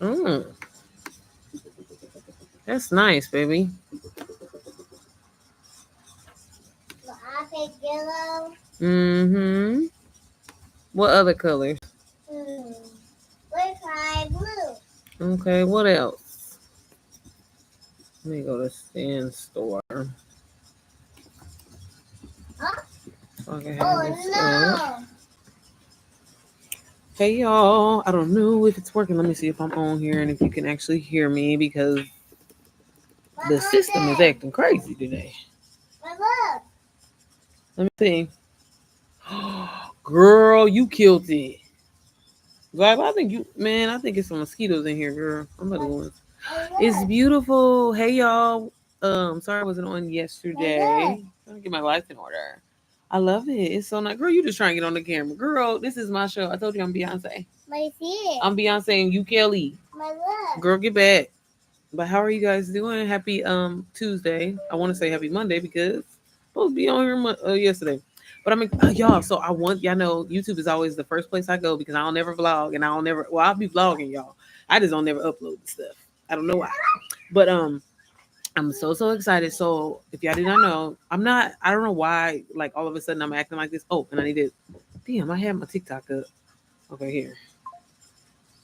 Mm, that's nice, baby. Mm-hmm. What other colors? Okay, what else? Let me go to Stan store. So I can have this stuff. Hey y'all, I don't know if it's working. Let me see if I'm on here and if you can actually hear me because the system is acting crazy today. Let me see. Girl, you killed it. Glad I think you man, I think it's some mosquitoes in here, girl. I'm about to go in. It's beautiful. Hey y'all. Sorry I wasn't on yesterday. Trying to get my life in order. I love it. It's so nice. Girl, you just trying to get on the camera. Girl, this is my show. I told you I'm Beyonce. I'm Beyonce and you Kelly. Girl, get back. But how are you guys doing? Happy Tuesday. I want to say happy Monday because I'm supposed to be on here yesterday. But I mean, y'all. So I want y'all know YouTube is always the first place I go because I don't never vlog and I don't never. Well, I'll be vlogging y'all. I just don't never upload the stuff. I don't know why. But I'm so excited. So if y'all did not know, I'm not. I don't know why. Like all of a sudden I'm acting like this. Oh, and I need to. Damn, I have my TikTok up. Okay, here.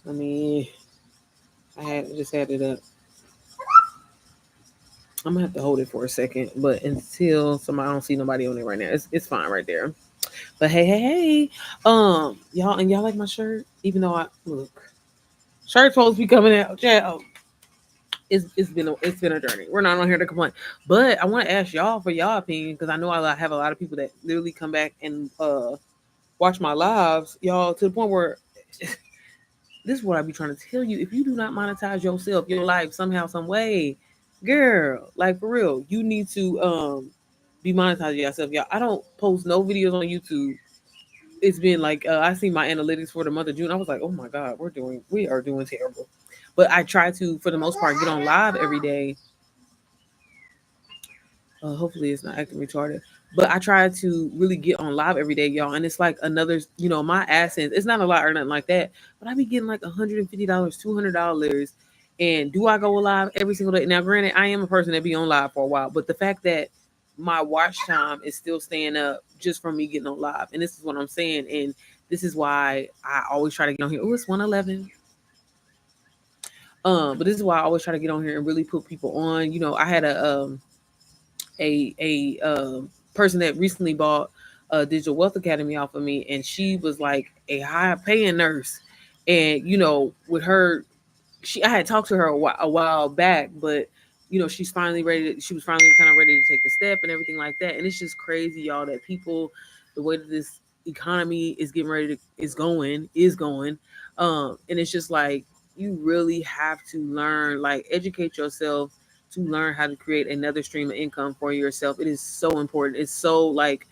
Let me. Just had it up. I'm gonna have to hold it for a second, but until somebody I don't see nobody on it right now, it's fine right there. But hey, y'all and y'all like my shirt, even though I look shirt's supposed to be coming out. Yeah, it's been a journey. We're not on here to complain, but I want to ask y'all for y'all opinion because I know I have a lot of people that literally come back and watch my lives, y'all, to the point where this is what I be trying to tell you. If you do not monetize yourself, your life somehow, some way, girl, like for real, you need to be monetizing yourself, y'all. I don't post no videos on YouTube. It's been like I see my analytics for the month of June. I was like, oh my god, we are doing terrible. But I try to, for the most part, get on live every day. Hopefully, it's not acting retarded. But I try to really get on live every day, y'all. And it's like another, my AdSense. It's not a lot or nothing like that. But I be getting like $150, $200. And do I go live every single day? Now, granted, I am a person that be on live for a while. But the fact that my watch time is still staying up just from me getting on live. And this is what I'm saying. And this is why I always try to get on here. Oh, it's 111. But this is why I always try to get on here and really put people on. I had a person that recently bought a Digital Wealth Academy off of me, and she was like a high paying nurse. And with her, I had talked to her a while back, but she's finally ready. She was finally kind of ready to take the step and everything like that. And it's just crazy, y'all, that people, the way that this economy is getting ready to is going, and it's just like you really have to learn, like educate yourself to learn how to create another stream of income for yourself. It is so important. It's so like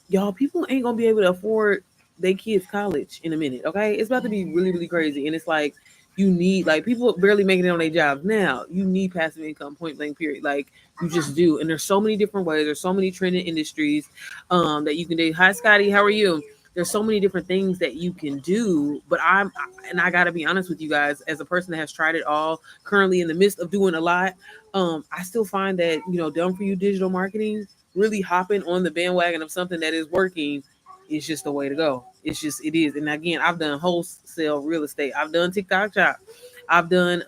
y'all, people ain't gonna be able to afford their kids college in a minute. Okay, it's about to be really really crazy, and it's like you need, like, people barely making it on their jobs now. You need passive income, point blank, period. Like you just do, and there's so many different ways. There's so many trending industries that you can do. Hi, Scotty, how are you? There's so many different things that you can do, but and I gotta be honest with you guys, as a person that has tried it all, currently in the midst of doing a lot, I still find that done for you digital marketing, really hopping on the bandwagon of something that is working is just the way to go. It is. And again, I've done wholesale real estate. I've done TikTok shop. I've done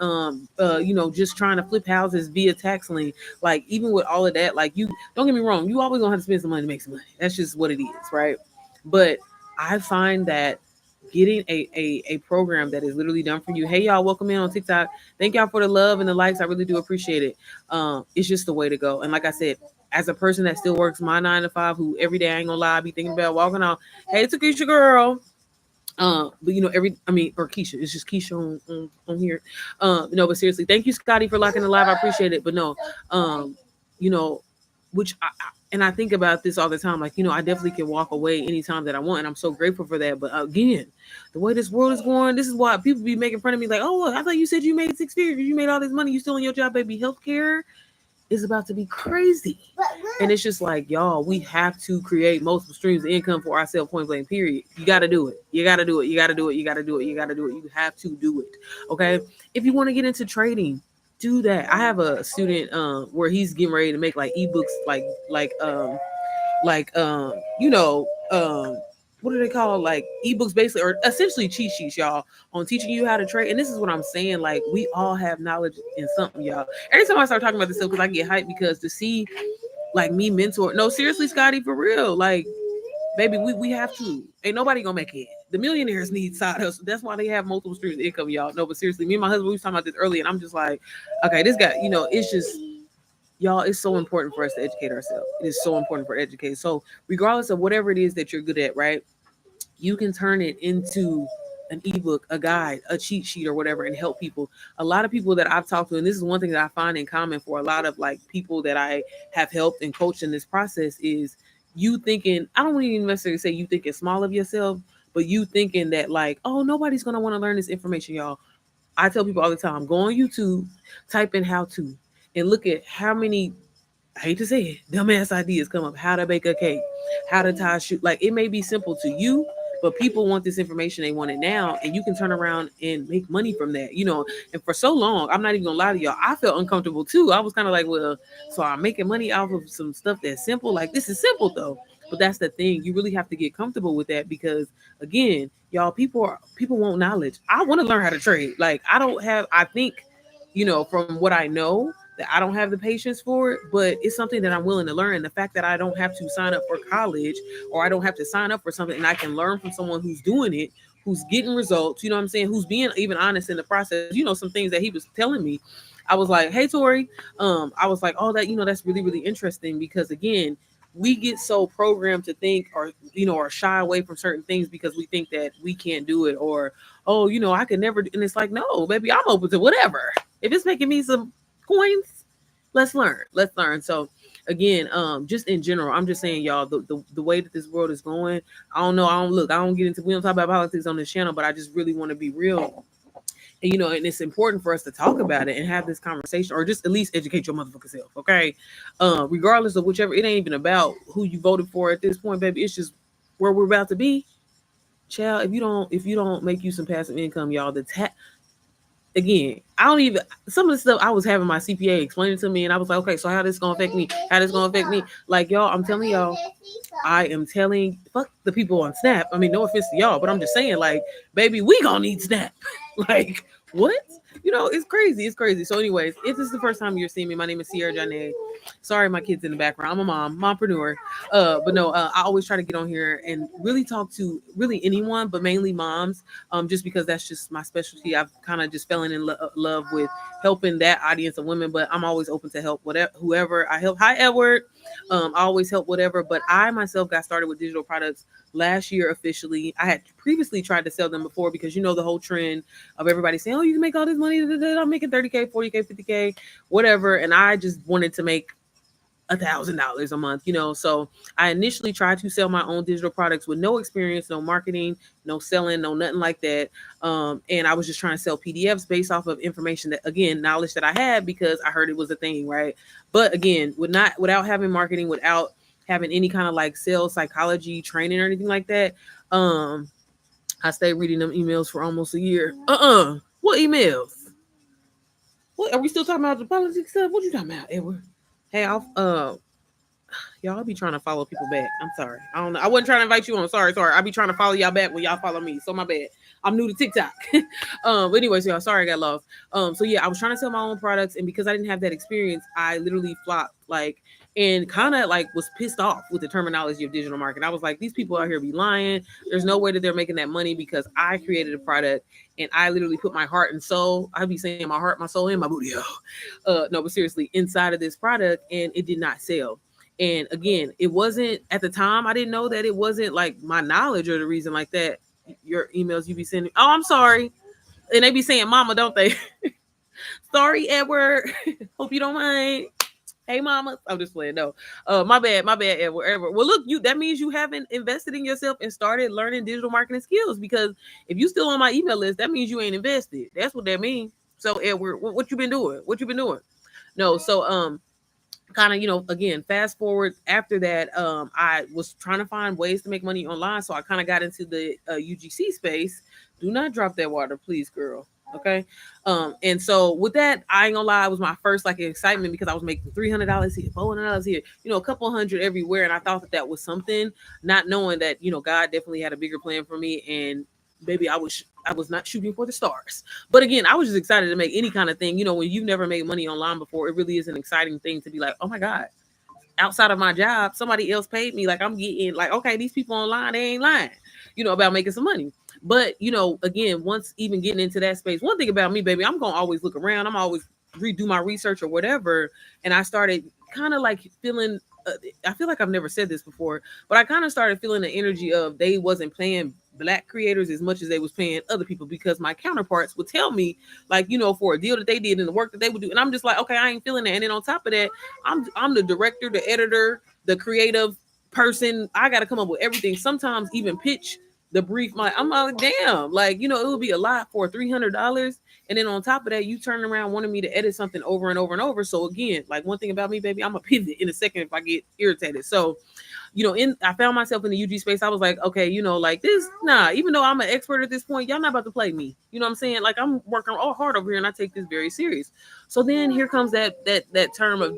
just trying to flip houses via tax lien. Like even with all of that, like, you don't get me wrong, you always gonna have to spend some money to make some money. That's just what it is, right? But I find that getting a program that is literally done for you. Hey y'all, welcome in on TikTok. Thank y'all for the love and the likes. I really do appreciate it. It's just the way to go. And like I said, as a person that still works my 9 to 5, who every day, I ain't gonna lie, I be thinking about walking out. Hey, it's a Keisha girl. But or Keisha, it's just Keisha on here. But seriously, thank you, Scotty, for locking the live. I appreciate it. But no, you know, which and I think about this all the time. Like, I definitely can walk away anytime that I want, and I'm so grateful for that. But again, the way this world is going, this is why people be making fun of me. Like, oh, I thought you said you made 6 figures, you made all this money, you still in your job, baby. Healthcare is about to be crazy. And it's just like, y'all, we have to create multiple streams of income for ourselves, point blank, period. You got to do it. You got to do it. You got to do it. You got to do it. You got to do it. You have to do it. Okay. If you want to get into trading, do that. I have a student where he's getting ready to make like ebooks, like you know what do they call, like ebooks basically, or essentially cheat sheets, y'all, on teaching you how to trade. And this is what I'm saying, like we all have knowledge in something, y'all. Every time I start talking about this stuff, because I get hyped, because to see like me mentor, no, seriously, Scotty, for real, like baby, we have to. Ain't nobody gonna make it. The millionaires need side hustle. That's why they have multiple streams of income, y'all. No, but seriously, me and my husband, we was talking about this earlier, and I'm just like, okay, this guy, it's just, y'all, it's so important for us to educate ourselves. It is so important for educate. So regardless of whatever it is that you're good at, right? You can turn it into an ebook, a guide, a cheat sheet, or whatever, and help people. A lot of people that I've talked to, and this is one thing that I find in common for a lot of like people that I have helped and coached in this process, is you thinking, I don't even necessarily say you thinking small of yourself, but you thinking that like, oh, nobody's gonna want to learn this information, y'all. I tell people all the time, go on YouTube, type in how to, and look at how many, I hate to say it, dumbass ideas come up. How to bake a cake, how to tie a shoe. Like, it may be simple to you, but people want this information. They want it now, and you can turn around and make money from that. And for so long, I'm not even gonna lie to y'all, I felt uncomfortable too. I was kind of like, well, so I'm making money off of some stuff that's simple. Like, this is simple though. But that's the thing. You really have to get comfortable with that, because again, y'all, people want knowledge. I want to learn how to trade. Like, I think, from what I know, that I don't have the patience for it, but it's something that I'm willing to learn. And the fact that I don't have to sign up for college, or I don't have to sign up for something, and I can learn from someone who's doing it, who's getting results, you know what I'm saying, who's being even honest in the process. Some things that he was telling me, I was like, hey, Tori, I was like, oh, that's really, really interesting, because again, we get so programmed to think, or shy away from certain things because we think that we can't do it, or, oh, I could never. And it's like, no, baby, I'm open to whatever. If it's making me some coins, let's learn. So again, just in general, I'm just saying, y'all, the way that this world is going, I don't know, I don't get into, we don't talk about politics on this channel, but I just really want to be real. And and it's important for us to talk about it and have this conversation, or just at least educate your motherfucking self, okay? Regardless of whichever, it ain't even about who you voted for at this point, baby. It's just where we're about to be. Child, if you don't make you some passive income, y'all, again, I don't even, some of the stuff I was having my CPA explaining to me, and I was like, okay, so how this gonna affect me? How this gonna affect me? Like, y'all, I'm telling y'all, I am telling, fuck the people on Snap. I mean, no offense to y'all, but I'm just saying, like, baby, we gonna need Snap. Like, what? It's crazy. It's crazy. So anyways, if this is the first time you're seeing me, my name is Sierra Janae. Sorry, my kids in the background. I'm a mompreneur. But no, I always try to get on here and really talk to really anyone, but mainly moms, just because that's just my specialty. I've kind of just fell in love with helping that audience of women, but I'm always open to help whoever I help. Hi, Edward. I always help whatever, but I myself got started with digital products last year officially. I had previously tried to sell them before, because the whole trend of everybody saying, oh, you can make all this money, I'm making 30K, 40K, 50K, whatever. And I just wanted to make $1,000 a month, so I initially tried to sell my own digital products with no experience, no marketing, no selling, no nothing like that. And I was just trying to sell PDFs based off of information that, again, knowledge that I had, because I heard it was a thing, right? But again, without having marketing, without having any kind of like sales psychology training or anything like that, I stayed reading them emails for almost a year. What emails? What, are we still talking about the politics stuff? What you talking about, Edward? Hey, y'all be trying to follow people back. I'm sorry. I don't know. I wasn't trying to invite you on. Sorry. I be trying to follow y'all back when y'all follow me. So my bad. I'm new to TikTok. But anyways, y'all, sorry I got lost. So yeah, I was trying to sell my own products, and because I didn't have that experience, I literally flopped, like, and kind of like was pissed off with the terminology of digital marketing. I was like, these people out here be lying. There's no way that they're making that money, because I created a product and I literally put my heart and soul. I'd be saying my heart, my soul, and my booty. No, but seriously, inside of this product, and it did not sell. And again, it wasn't at the time. I didn't know that it wasn't like my knowledge or the reason like that. Your emails you be sending. Oh, I'm sorry. And they be saying mama, don't they? Sorry, Edward. Hope you don't mind. Hey, mama. I'm just playing. No, my bad, Edward. Well, look, that means you haven't invested in yourself and started learning digital marketing skills, because if you still on my email list, that means you ain't invested. That's what that means. So, Edward, what you been doing? No, so kind of, again, fast forward after that, I was trying to find ways to make money online. So I kind of got into the UGC space. Do not drop that water, please, girl. Okay. And so with that, I ain't gonna lie, it was my first like excitement because I was making $300 here, $400 here, a couple hundred everywhere. And I thought that that was something, not knowing that, God definitely had a bigger plan for me. And maybe I was not shooting for the stars. But again, I was just excited to make any kind of thing. When you've never made money online before, it really is an exciting thing to be like, oh my God, outside of my job, somebody else paid me. Like I'm getting like, okay, these people online, they ain't lying, about making some money. But, again, once even getting into that space, one thing about me, baby, I'm going to always look around. I'm always redo my research or whatever. And I started kind of like feeling, I feel like I've never said this before, but I kind of started feeling the energy of they wasn't paying Black creators as much as they was paying other people, because my counterparts would tell me like, for a deal that they did and the work that they would do. And I'm just like, okay, I ain't feeling that. And then on top of that, I'm the director, the editor, the creative person. I got to come up with everything. Sometimes even pitch the brief. I'm like, damn, like, it would be a lot for $300. And then on top of that, you turn around wanting me to edit something over and over and over. So again, like one thing about me, baby, I'm a pivot in a second if I get irritated. So, I found myself in the UG space. I was like, okay, like this, nah, even though I'm an expert at this point, y'all not about to play me. You know what I'm saying? Like I'm working all hard over here and I take this very serious. So then here comes that term of,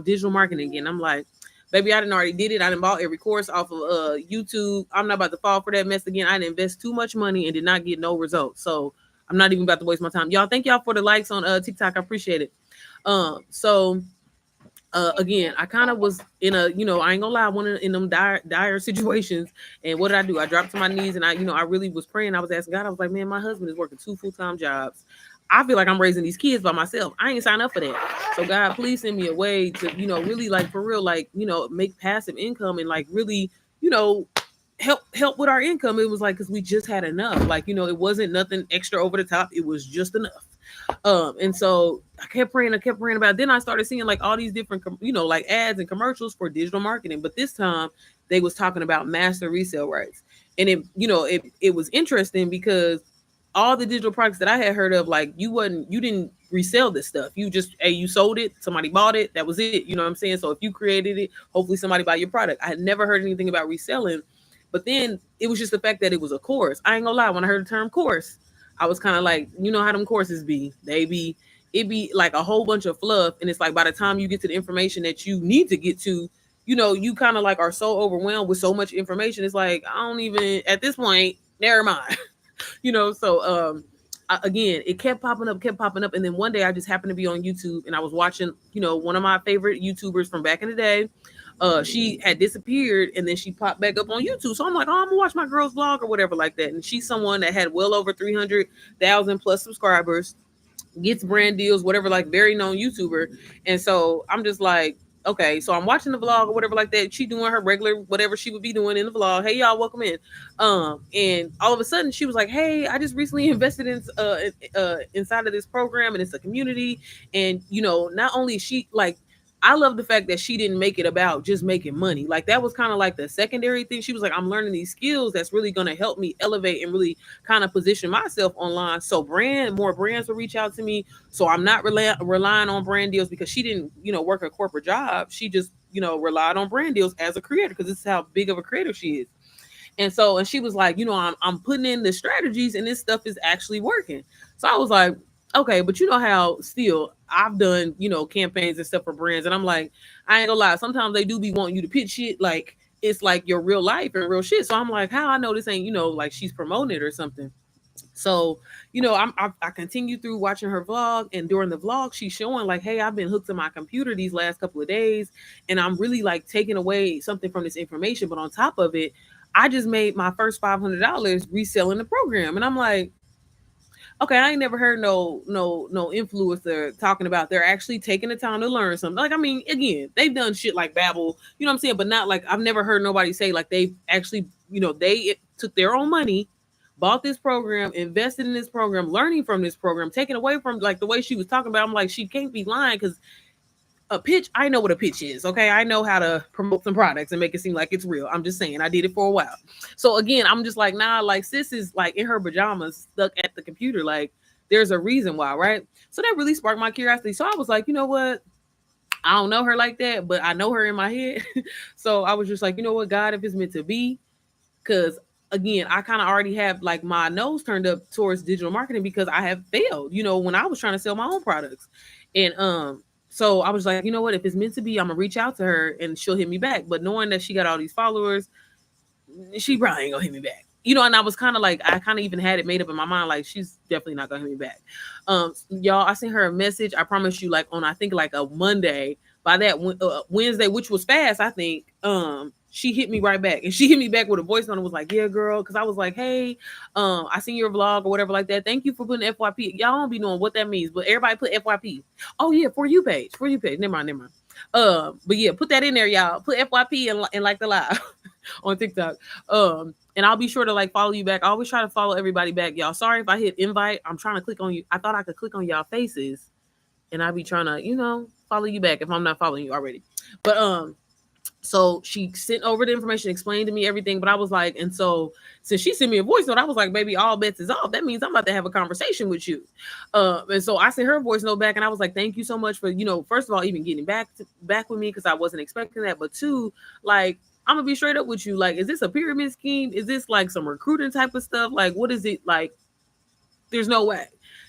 digital marketing again. I'm like, baby, I didn't already did it. I didn't bought every course off of YouTube. I'm not about to fall for that mess again. I didn't invest too much money and did not get no results. So I'm not even about to waste my time. Y'all, thank y'all for the likes on TikTok. I appreciate it. So again, I kind of was in a, I ain't gonna lie, one in them dire situations. And what did I do? I dropped to my knees and I really was praying. I was asking God. I was like, man, my husband is working 2 full-time jobs. I feel like I'm raising these kids by myself. I ain't signed up for that. So God, please send me a way to, really like for real, like, make passive income and like really, help with our income. It was like, cause we just had enough. Like, it wasn't nothing extra over the top. It was just enough. And so I kept praying about it. Then I started seeing like all these different, like ads and commercials for digital marketing. But this time they was talking about master resale rights. And it was interesting because all the digital products that I had heard of, like you didn't resell this stuff. You just, you sold it, somebody bought it, that was it. You know what I'm saying? So if you created it, hopefully somebody buy your product. I had never heard anything about reselling. But then it was just the fact that it was a course. I ain't gonna lie, when I heard the term course, I was kind of like, how them courses be. It be like a whole bunch of fluff. And it's like by the time you get to the information that you need to get to, you kind of like are so overwhelmed with so much information. It's like, I don't even, at this point, never mind. So again, it kept popping up. And then one day I just happened to be on YouTube and I was watching, one of my favorite YouTubers from back in the day. She had disappeared and then she popped back up on YouTube. So I'm like, oh, I'm gonna watch my girl's vlog or whatever like that. And she's someone that had well over 300,000 plus subscribers, gets brand deals, whatever, like very known YouTuber. And so I'm just like, okay, so I'm watching the vlog or whatever like that. She doing her regular whatever she would be doing in the vlog. Hey y'all, welcome in. And all of a sudden she was like, hey, I just recently invested in inside of this program and it's a community. And not only she like, I love the fact that she didn't make it about just making money. Like that was kind of like the secondary thing. She was like, I'm learning these skills that's really going to help me elevate and really kind of position myself online. So more brands will reach out to me. So I'm not relying on brand deals because she didn't, work a corporate job. She just, relied on brand deals as a creator because this is how big of a creator she is. And she was like, I'm putting in the strategies and this stuff is actually working. So I was like, okay, but you know how still I've done, campaigns and stuff for brands. And I'm like, I ain't gonna lie. Sometimes they do be wanting you to pitch shit like it's like your real life and real shit. So I'm like, how I know this ain't, like she's promoting it or something. So, I continue through watching her vlog, and during the vlog, she's showing like, hey, I've been hooked to my computer these last couple of days, and I'm really like taking away something from this information. But on top of it, I just made my first $500 reselling the program. And I'm like, okay, I ain't never heard no influencer talking about they're actually taking the time to learn something. Like, I mean, again, they've done shit like Babbel, you know what I'm saying? But not like, I've never heard nobody say like they've actually, they took their own money, bought this program, invested in this program, learning from this program, taken away from like the way she was talking about. I'm like, she can't be lying because a pitch, I know what a pitch is. Okay. I know how to promote some products and make it seem like it's real. I'm just saying I did it for a while. So again, I'm just like, nah, like sis is like in her pajamas stuck at the computer. Like there's a reason why, right? So that really sparked my curiosity. So I was like, you know what? I don't know her like that, but I know her in my head. So I was just like, you know what, God, if it's meant to be, because again, I kind of already have like my nose turned up towards digital marketing because I have failed, when I was trying to sell my own products. And so I was like, you know what, if it's meant to be, I'm gonna reach out to her and she'll hit me back. But knowing that she got all these followers, she probably ain't gonna hit me back. And I was kind of like, I kind of even had it made up in my mind, like she's definitely not gonna hit me back. Y'all, I sent her a message. I promise you, like on I think like a Monday. By that Wednesday, which was fast, I think. She hit me right back, and she hit me back with a voice note and was like, "Yeah, girl," because I was like, "Hey, I seen your vlog or whatever like that. Thank you for putting FYP. Y'all don't be knowing what that means, but everybody put FYP. Oh yeah, for you page. Never mind. But yeah, put that in there, y'all. Put FYP and like the live on TikTok. And I'll be sure to like follow you back. I always try to follow everybody back, y'all. Sorry if I hit invite. I'm trying to click on you. I thought I could click on y'all faces, and I'll be trying to, follow you back if I'm not following you already. But so she sent over the information, explained to me everything. But I was like, and so since she sent me a voice note, I was like, baby, all bets is off. That means I'm about to have a conversation with you. And so I sent her a voice note back, and I was like, thank you so much for, first of all, even getting back with me, because I wasn't expecting that. But two, like, I'm gonna be straight up with you. Like, is this a pyramid scheme? Is this like some recruiting type of stuff? Like, what is it like? There's no way.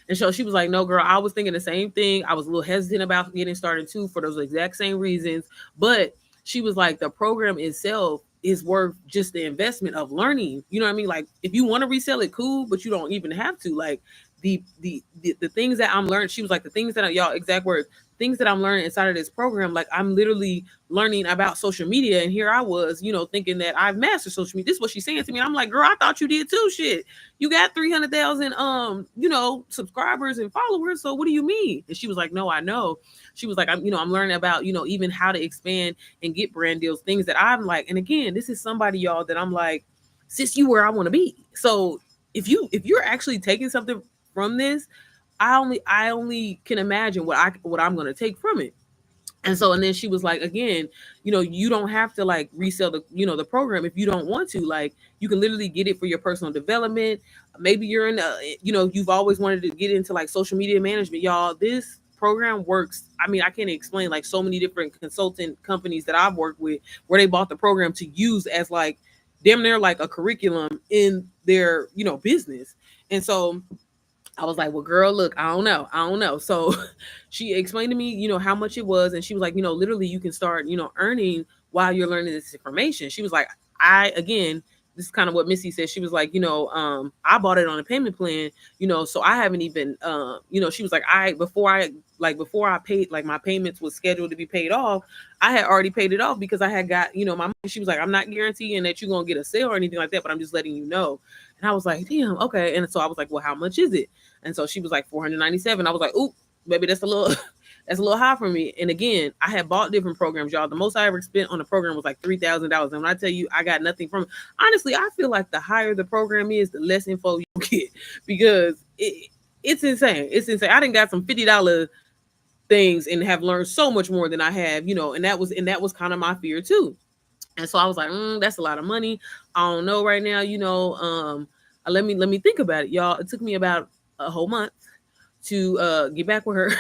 And so she was like, no, girl, I was thinking the same thing. I was a little hesitant about getting started too for those exact same reasons. But she was like, the program itself is worth just the investment of learning. You know what I mean? Like, if you want to resell it, cool, but you don't even have to. Like, the things that I'm learning, she was like, the things that y'all exact words, things that I'm learning inside of this program, like I'm literally learning about social media. And here I was, thinking that I've mastered social media. This is what she's saying to me. I'm like, girl, I thought you did too. Shit. You got 300,000 subscribers and followers. So what do you mean? And she was like, no, I know. She was like, I'm learning about, even how to expand and get brand deals, things that I'm like. And again, this is somebody, y'all, that I'm like, sis, you where I want to be. So if you're actually taking something from this, I only can imagine what I'm going to take from it. And so, and then she was like, again, you don't have to like resell the program if you don't want to. Like, you can literally get it for your personal development. Maybe you're you've always wanted to get into like social media management, y'all. This program works. I mean, I can't explain, like so many different consultant companies that I've worked with where they bought the program to use as like damn near like a curriculum in their, business. And so I was like, well, girl, look, I don't know. So she explained to me, how much it was. And she was like, literally you can start, earning while you're learning this information. She was like, this is kind of what Missy said. She was like, I bought it on a payment plan, so I haven't even, she was like, before I paid, like my payments was scheduled to be paid off, I had already paid it off because I had got, my money. She was like, I'm not guaranteeing that you're going to get a sale or anything like that, but I'm just letting you know. And I was like, damn, okay. And so I was like, well, how much is it? And so she was like, $497. I was like, ooh, maybe that's a little high for me. And again, I had bought different programs, y'all. The most I ever spent on a program was like $3,000. And when I tell you I got nothing from it, honestly, I feel like the higher the program is, the less info you get, because it's insane. It's insane. I done got some $50 things and have learned so much more than I have, and that was kind of my fear too. And so I was like, that's a lot of money. I don't know right now, let me think about it, y'all. It took me about a whole month to get back with her.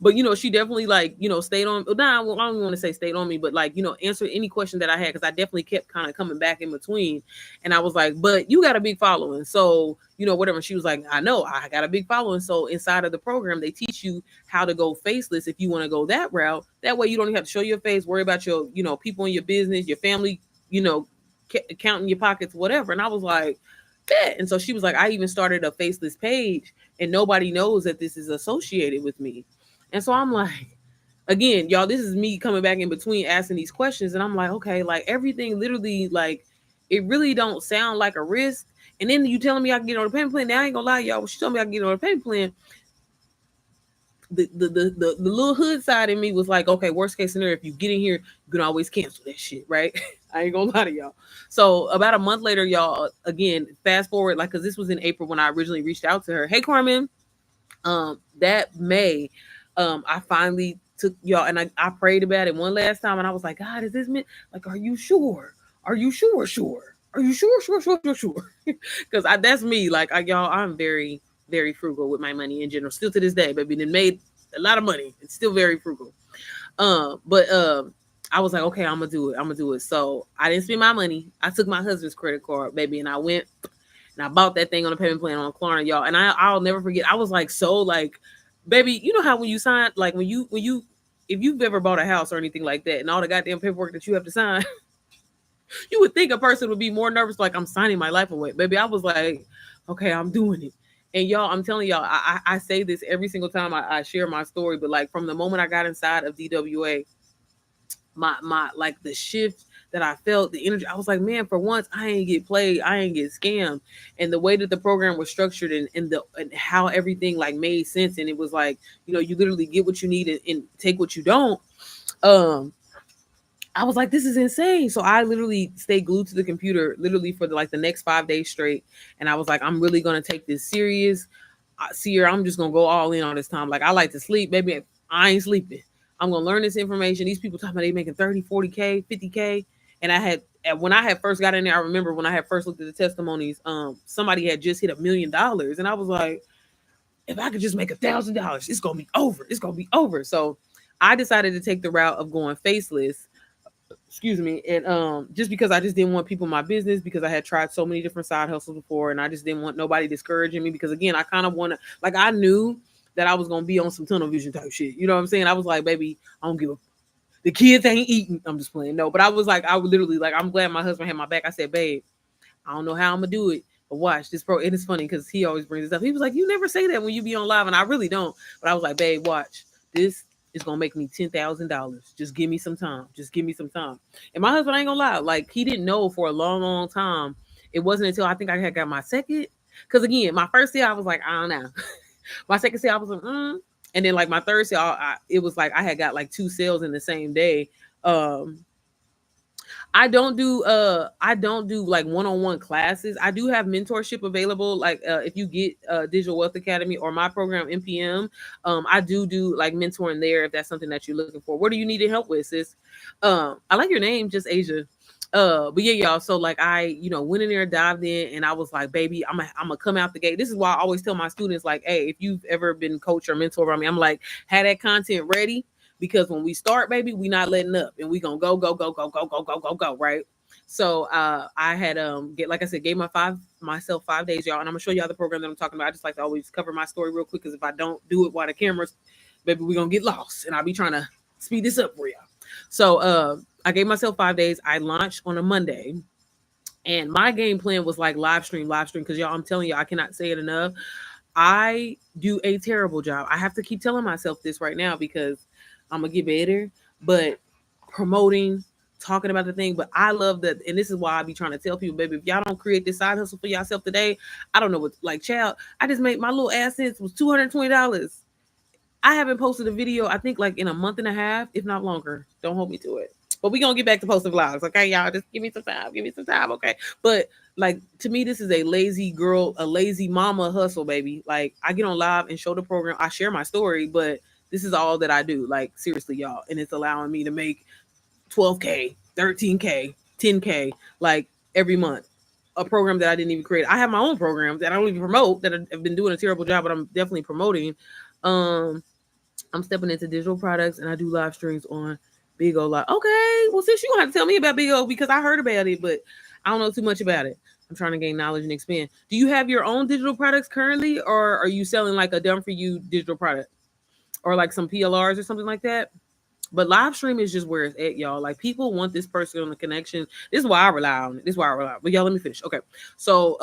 But she definitely like, stayed on. Nah, well, I don't want to say stayed on me, but like, answered any question that I had, because I definitely kept kind of coming back in between. And I was like, but you got a big following, so whatever. She was like, I know I got a big following. So inside of the program, they teach you how to go faceless if you want to go that route. That way you don't even have to show your face, worry about your, people in your business, your family, counting your pockets, whatever. And I was like, bet. And so she was like, I even started a faceless page and nobody knows that this is associated with me. And so I'm like, again, y'all, this is me coming back in between asking these questions. And I'm like, okay, like everything literally, like, it really don't sound like a risk. And then you telling me I can get on a payment plan. Now I ain't gonna lie, y'all. When she told me I can get on a payment plan, the little hood side in me was like, okay, worst case scenario, if you get in here, you can always cancel that shit, right? I ain't gonna lie to y'all. So about a month later, y'all, again, fast forward, like, because this was in April when I originally reached out to her. Hey, Carmen, that May, I finally took y'all, and I prayed about it one last time, and I was like, God, is this meant? Like, are you sure? Are you sure? Are you sure? Because that's me. Like, y'all, I'm very, very frugal with my money in general. Still to this day, baby, then made a lot of money. It's still very frugal. But I was like, okay, I'm gonna do it. I'm gonna do it. So I didn't spend my money. I took my husband's credit card, baby, and I went and I bought that thing on a payment plan on Klarna, y'all. And I'll never forget. I was like, so like, baby, you know how when you sign, like when you if you've ever bought a house or anything like that, and all the goddamn paperwork that you have to sign, you would think a person would be more nervous, like I'm signing my life away. Baby, I was like, okay, I'm doing it. And y'all, I'm telling y'all, I say this every single time I share my story, but like from the moment I got inside of DWA, my like the shift that I felt, the energy, I was like, man, for once I ain't get played, I ain't get scammed. And the way that the program was structured and how everything like made sense, and it was like, you literally get what you need and take what you don't. Um, I was like, this is insane. So I literally stayed glued to the computer literally for like the next 5 days straight. And I was like, I'm really gonna take this serious. Sierra, I'm just gonna go all in on this time. Like I like to sleep, baby. I ain't sleeping. I'm gonna learn this information. These people talking about they making 30, 40K, 50K. And when I had first got in there, I remember when I had first looked at the testimonies, somebody had just hit $1 million. And I was like, if I could just make $1,000, it's gonna be over. It's gonna be over. So I decided to take the route of going faceless, excuse me, and just because I just didn't want people in my business, because I had tried so many different side hustles before, and I just didn't want nobody discouraging me, because again, I kind of want to, like, I knew that I was gonna be on some tunnel vision type shit, you know what I'm saying? I was like, baby, I don't give a, the kids ain't eating, I'm just playing. No, but I was like, I would literally, like, I'm glad my husband had my back. I said, babe, I don't know how I'm gonna do it, but watch this pro. And it's funny because he always brings this up. He was like, you never say that when you be on live, and I really don't. But I was like, babe, watch this. Is gonna make me $10,000. Just give me some time. Just give me some time. And my husband, I ain't gonna lie, like he didn't know for a long, long time. It wasn't until I think I had got my second. Because again, my first sale, I was like, I don't know. My second sale, I was like, and then like my third sale, it was like I had got like 2 sales in the same day. I don't do like one-on-one classes. I do have mentorship available. Like if you get Digital Wealth Academy or my program NPM, I do like mentoring there if that's something that you're looking for. What do you need help with, sis? I like your name, just Asia. But yeah, y'all. So like I, went in there, dived in, and I was like, baby, I'm gonna come out the gate. This is why I always tell my students, like, hey, if you've ever been coached or mentored by me, I'm like, have that content ready. Because when we start, baby, we not letting up, and we gonna go, go, go, go, go, go, go, go, go, right? So I had like I said, gave myself 5 days, y'all, and I'm gonna show y'all the program that I'm talking about. I just like to always cover my story real quick, because if I don't do it while the cameras, baby, we gonna get lost, and I'll be trying to speed this up for y'all. So I gave myself 5 days. I launched on a Monday, and my game plan was like live stream, because y'all, I'm telling you, I cannot say it enough. I do a terrible job. I have to keep telling myself this right now because I'm gonna get better. But promoting, talking about the thing, but I love that, and this is why I be trying to tell people, baby, if y'all don't create this side hustle for yourself today, I don't know what, like, child, I just made my little AdSense was $220. I haven't posted a video, I think, like in a month and a half, if not longer. Don't hold me to it. But we gonna get back to posting vlogs, okay, y'all? Just give me some time, okay? But like, to me, this is a lazy girl, a lazy mama hustle, baby. Like, I get on live and show the program, I share my story, but this is all that I do. Like, seriously, y'all, and it's allowing me to make 12K, 13K, 10K, like every month. A program that I didn't even create. I have my own programs that I don't even promote, that I've been doing a terrible job, but I'm definitely promoting. I'm stepping into digital products, and I do live streams on Big O Live. Okay, well, sis, you gonna have to tell me about Big O, because I heard about it, but I don't know too much about it. I'm trying to gain knowledge and expand. Do you have your own digital products currently, or are you selling like a done for you digital product, or like some PLRs or something like that? But live stream is just where it's at, y'all. Like, people want this personal connection. This is why I rely on it. But y'all, let me finish. Okay. So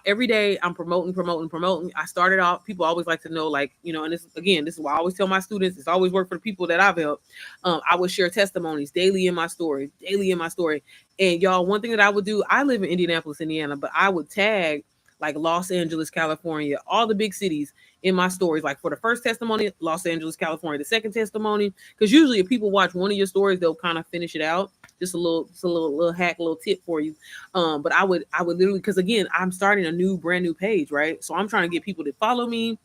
every day I'm promoting. I started off, people always like to know, like, and this is why I always tell my students, it's always worked for the people that I've helped. I would share testimonies daily in my story. And y'all, one thing that I would do, I live in Indianapolis, Indiana, but I would tag like Los Angeles, California, all the big cities in my stories. Like, for the first testimony, Los Angeles, California, the second testimony, because usually if people watch one of your stories, they'll kind of finish it out. Just a little hack, a little tip for you. But I would literally, because again, I'm starting a brand new page, right? So I'm trying to get people to follow me.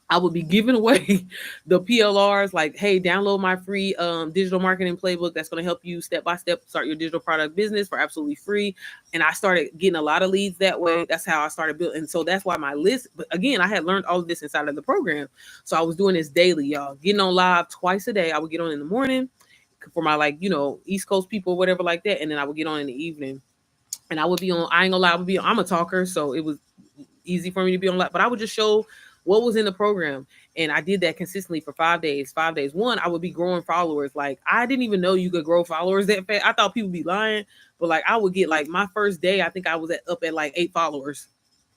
I would be giving away the PLRs, like, hey, download my free digital marketing playbook that's going to help you step by step start your digital product business for absolutely free. And I started getting a lot of leads that way. That's how I started building. And so that's why my list, but again, I had learned all of this inside of the program. So I was doing this daily, y'all, getting on live twice a day. I would get on in the morning for my, like, East Coast people, whatever like that. And then I would get on in the evening. And I would be on, I ain't gonna lie, I'm a talker. So it was easy for me to be on live, but I would just show what was in the program. And I did that consistently for 5 days. 5 days. One, I would be growing followers. Like, I didn't even know you could grow followers that fast. I thought people be lying, but like I would get, like, my first day, I think I was up at like 8 followers.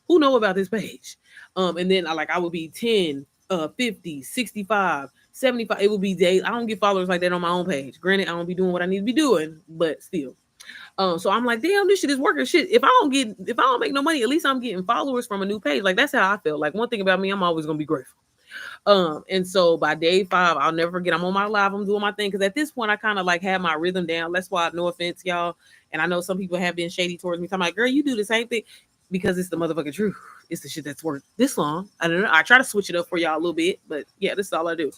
Who know about this page? And then I would be 10, 50, 65, 75. It would be days. I don't get followers like that on my own page. Granted, I don't be doing what I need to be doing, but still. So I'm like, damn, this shit is working. Shit, if I don't make no money, at least I'm getting followers from a new page. Like, that's how I feel. Like, one thing about me, I'm always gonna be grateful. And so by day 5, I'll never forget, I'm on my live, I'm doing my thing. Cause at this point I kind of like had my rhythm down. That's why, no offense, y'all. And I know some people have been shady towards me. So I'm like, girl, you do the same thing, because it's the motherfucking truth. It's the shit that's worked this long. I don't know. I try to switch it up for y'all a little bit, but yeah, this is all I do.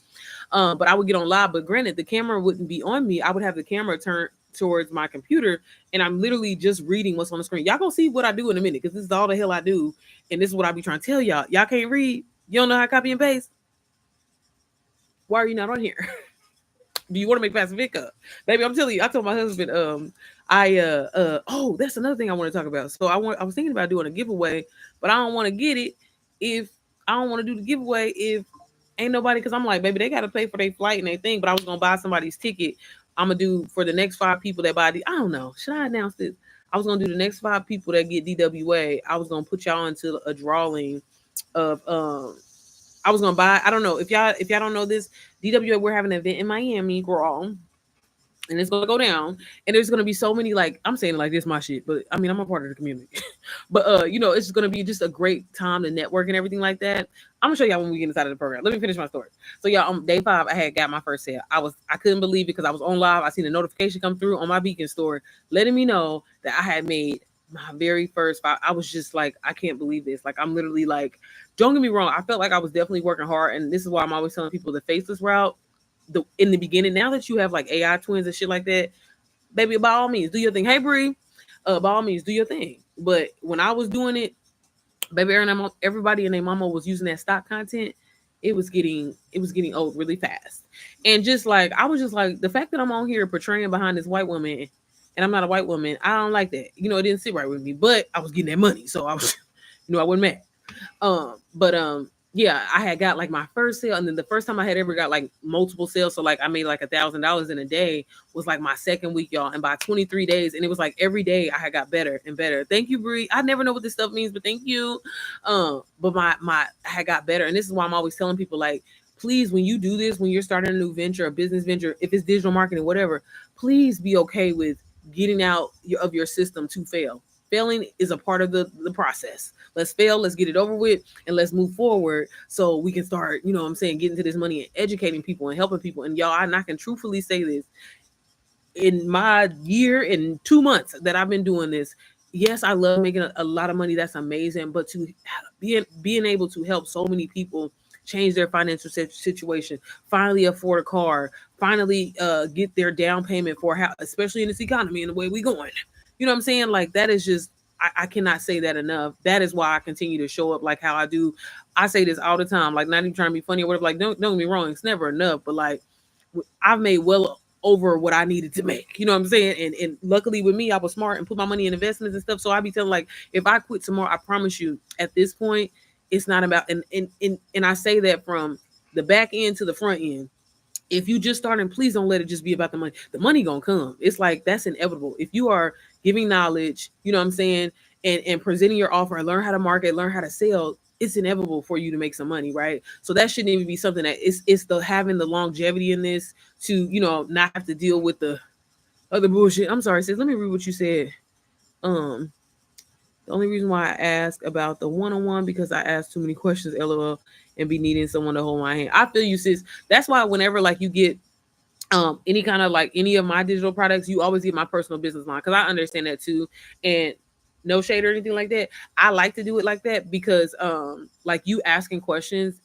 But I would get on live, but granted, the camera wouldn't be on me. I would have the camera turned towards my computer, and I'm literally just reading what's on the screen. Y'all gonna see what I do in a minute, because this is all the hell I do, and this is what I be trying to tell y'all. Y'all can't read. You don't know how to copy and paste. Why are you not on here? Do you want to make passive income? Baby, I'm telling you, I told my husband, oh, that's another thing I want to talk about. So I was thinking about doing a giveaway, but I don't want to get it if I don't want to do the giveaway if ain't nobody, because I'm like, baby, they gotta pay for their flight and their thing, but I was gonna buy somebody's ticket. I'm gonna do for the next 5 people that buy I don't know. Should I announce this? I was gonna do the next 5 people that get DWA. I was gonna put y'all into a drawing of I was gonna buy. I don't know if y'all don't know this. DWA, we're having an event in Miami, girl, and it's gonna go down. And there's gonna be so many, like, I'm saying like this my shit, but I mean I'm a part of the community. But it's gonna be just a great time to network and everything like that. I'm gonna show y'all when we get inside of the program. Let me finish my story. So y'all, day 5, I had got my first sale. I couldn't believe it, because I was on live. I seen a notification come through on my Beacon store letting me know that I had made my very first 5. I was just like, I can't believe this. Like, I'm literally like, don't get me wrong, I felt like I was definitely working hard, and this is why I'm always telling people the faceless route. In the beginning, now that you have like AI twins and shit like that, baby, by all means, do your thing. Hey, Bree, by all means, do your thing. But when I was doing it, baby, everybody and their mama was using that stock content. It was getting old really fast. And just like, I was just like, the fact that I'm on here portraying behind this white woman, and I'm not a white woman, I don't like that. It didn't sit right with me. But I was getting that money, so I was, I wasn't mad. But yeah, I had got like my first sale, and then the first time I had ever got like multiple sales, so like I made like $1,000 in a day, was like my second week, y'all. And by 23 days, and it was like every day I had got better and better. Thank you, Bree. I never know what this stuff means, but thank you. But my I had got better, and this is why I'm always telling people, like, please, when you do this, when you're starting a new venture, a business venture, if it's digital marketing, whatever, please be okay with getting out of your system to fail. Failing is a part of the process. Let's fail, let's get it over with, and let's move forward so we can start, what I'm saying, getting to this money and educating people and helping people. And y'all, I can truthfully say this. In my year and 2 months that I've been doing this, yes, I love making a lot of money. That's amazing. But to being able to help so many people change their financial situation, finally afford a car, finally get their down payment for a house, especially in this economy and the way we going. You know what I'm saying? Like, that is just, I cannot say that enough. That is why I continue to show up like how I do. I say this all the time, like, not even trying to be funny or whatever. Like, don't get me wrong, it's never enough. But like, I've made well over what I needed to make. You know what I'm saying? And luckily with me, I was smart and put my money in investments and stuff. So I be telling, like, if I quit tomorrow, I promise you, at this point, it's not about, and I say that from the back end to the front end. If you just starting, please don't let it just be about the money. The money gonna come. It's like, that's inevitable. If you are giving knowledge, you know what I'm saying, and presenting your offer, and learn how to market, learn how to sell, it's inevitable for you to make some money, right? So that shouldn't even be something that it's the having the longevity in this to, not have to deal with the other bullshit. I'm sorry, sis. Let me read what you said. The only reason why I ask about the one-on-one, because I ask too many questions, LOL, and be needing someone to hold my hand. I feel you, sis. That's why whenever like you get any kind of like any of my digital products, you always get my personal business line, because I understand that too. And no shade or anything like that. I like to do it like that because like you asking questions,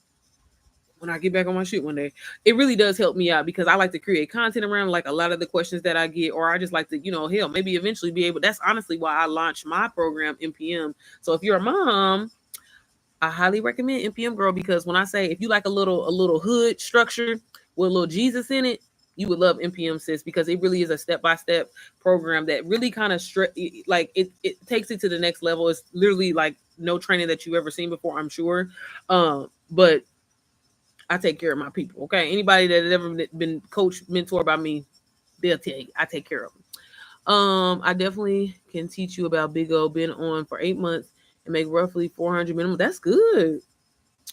when I get back on my shit one day. It really does help me out because I like to create content around like a lot of the questions that I get, or I just like to, hell, maybe eventually be able. That's honestly why I launched my program NPM. So if you're a mom, I highly recommend NPM Girl, because when I say if you like a little hood structure with a little Jesus in it, you would love NPM, sis, because it really is a step by step program that really kind of like it takes it to the next level. It's literally like no training that you've ever seen before, I'm sure. But I take care of my people. Okay, anybody that has ever been coached, mentored by me, they'll tell you I take care of them. I definitely can teach you about Big O. Been on for 8 months and make roughly 400 minimum. That's good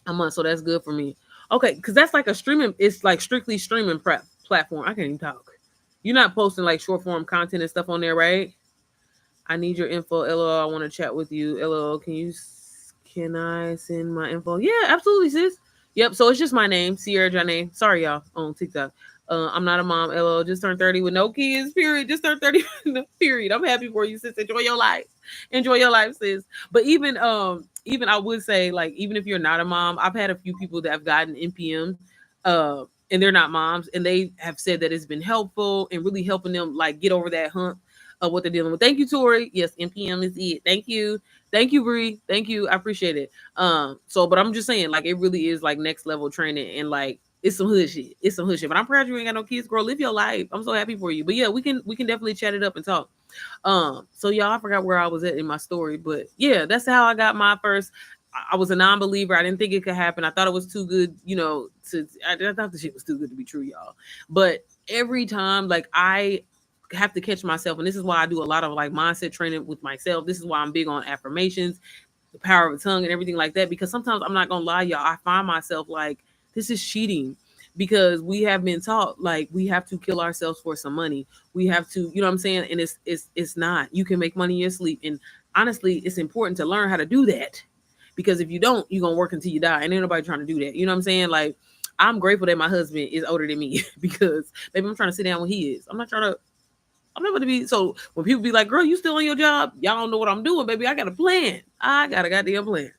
a month, so that's good for me. Okay, because that's like a streaming. It's like strictly streaming platform. I can't even talk. You're not posting like short form content and stuff on there, right? I need your info. LOL. I want to chat with you. LOL. Can I send my info? Yeah, absolutely, sis. Yep. So it's just my name, Sierra Janae. Sorry, y'all, on TikTok. I'm not a mom. LOL. Just turned 30 with no kids. Period. Just turned 30. Period. I'm happy for you, sis. Enjoy your life. Enjoy your life, sis. But even I would say, like, even if you're not a mom, I've had a few people that have gotten NPM, and they're not moms, and they have said that it's been helpful and really helping them like get over that hump of what they're dealing with. Thank you, Tori. Yes, NPM is it. Thank you. Thank you, Bree. Thank you. I appreciate it. But I'm just saying, like, it really is like next level training, and like it's some hood shit. It's some hood shit. But I'm proud you ain't got no kids, girl. Live your life. I'm so happy for you. But yeah, we can definitely chat it up and talk. So y'all, I forgot where I was at in my story, but yeah, that's how I got my first. I was a non-believer. I didn't think it could happen. I thought it was too good, I thought the shit was too good to be true, y'all. But every time, like, I have to catch myself, and this is why I do a lot of like mindset training with myself. This is why I'm big on affirmations, the power of the tongue, and everything like that. Because sometimes, I'm not gonna lie, y'all, I find myself like, this is cheating, because we have been taught like we have to kill ourselves for some money. We have to, you know what I'm saying? And it's not. You can make money in your sleep, and honestly, it's important to learn how to do that, because if you don't, you're gonna work until you die, and ain't nobody trying to do that. You know what I'm saying? Like, I'm grateful that my husband is older than me because maybe I'm trying to sit down when he is. I'm not going to be. So when people be like, girl, you still on your job? Y'all don't know what I'm doing, baby. I got a plan. I got a goddamn plan.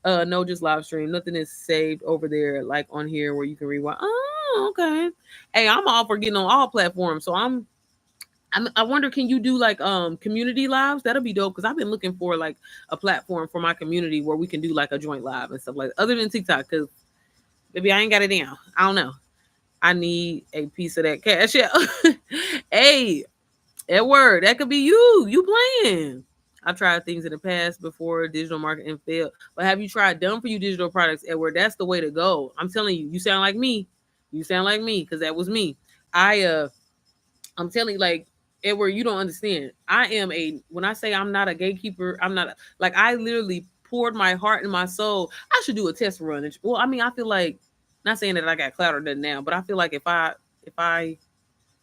No, just live stream. Nothing is saved over there like on here where you can rewind. Oh, okay. Hey, I'm all for getting on all platforms. So I wonder, can you do like community lives? That'll be dope, because I've been looking for like a platform for my community where we can do like a joint live and stuff like that, other than TikTok, because maybe I ain't got it down. I don't know. I need a piece of that cash. Yeah. Hey, Edward, that could be you. You playing. I've tried things in the past before digital marketing failed. But have you tried done for you digital products, Edward? That's the way to go. I'm telling you, you sound like me. You sound like me, because that was me. I'm telling you, like, Edward, you don't understand. When I say I'm not a gatekeeper, I'm not like, I literally poured my heart and my soul. I should do a test run. Well, I mean, I feel like, not saying that I got clout or nothing now, but I feel like if I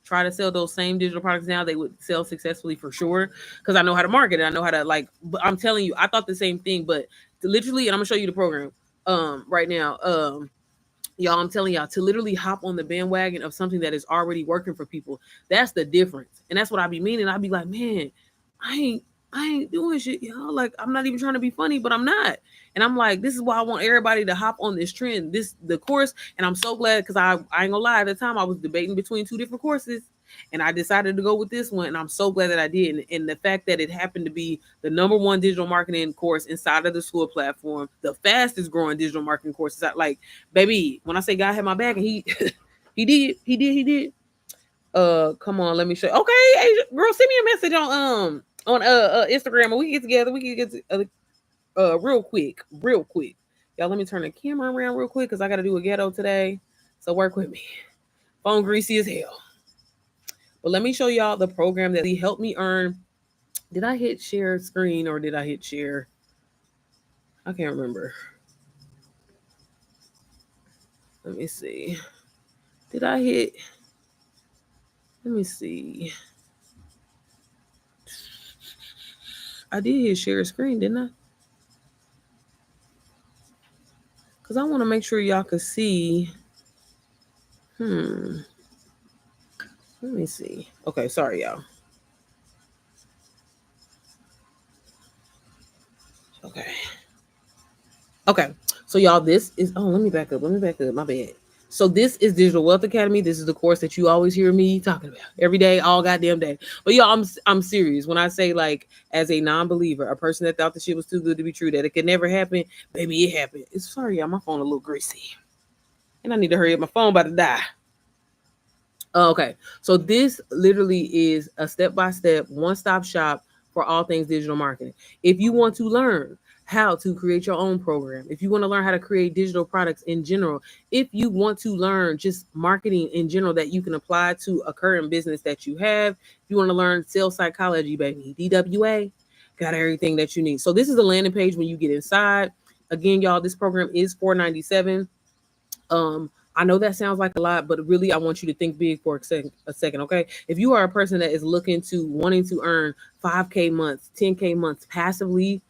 try to sell those same digital products now, they would sell successfully for sure. Because I know how to market it. I know how to, like, but I'm telling you, I thought the same thing, but literally, and I'm gonna show you the program right now. Y'all, I'm telling y'all, to literally hop on the bandwagon of something that is already working for people. That's the difference. And that's what I be meaning. I be like, man, I ain't I ain't doing shit, y'all. Like, I'm not even trying to be funny, but I'm not. And I'm like, this is why I want everybody to hop on this trend, the course. And I'm so glad, because I ain't gonna lie, at the time I was debating between two different courses, and I decided to go with this one. And I'm so glad that I did. And the fact that it happened to be the number one digital marketing course inside of the school platform, the fastest growing digital marketing course. Like, baby, when I say God had my back, and he he did. Come on, let me show. Okay, hey, girl, send me a message on Instagram, and we can get together. We can get real quick. Y'all, let me turn the camera around real quick, because I got to do a ghetto today. So work with me. Phone greasy as hell. But let me show y'all the program that he helped me earn. Did I hit share screen, or did I hit share? I can't remember. Let me see. Did I hit? Let me see. I did hit share screen, didn't I? Because I want to make sure y'all can see. Let me see. Okay, sorry, y'all. Okay. Okay. So y'all, this is, oh, let me back up. Let me back up. My bad. So this is Digital Wealth Academy. This is the course that you always hear me talking about every day, all goddamn day. But y'all, I'm serious when I say, like, as a non-believer, a person that thought the shit was too good to be true, that it could never happen, baby, it happened. It's sorry, y'all, my phone a little greasy, and I need to hurry up. My phone about to die. Okay, so this literally is a step-by-step, one-stop shop for all things digital marketing. If you want to learn how to create your own program, if you want to learn how to create digital products in general, if you want to learn just marketing in general that you can apply to a current business that you have, if you want to learn sales psychology, baby, DWA, got everything that you need. So this is the landing page when you get inside. Again, y'all, this program is $497. I know that sounds like a lot, but really I want you to think big for a second, okay? If you are a person that is looking to wanting to earn 5K months, 10K months passively,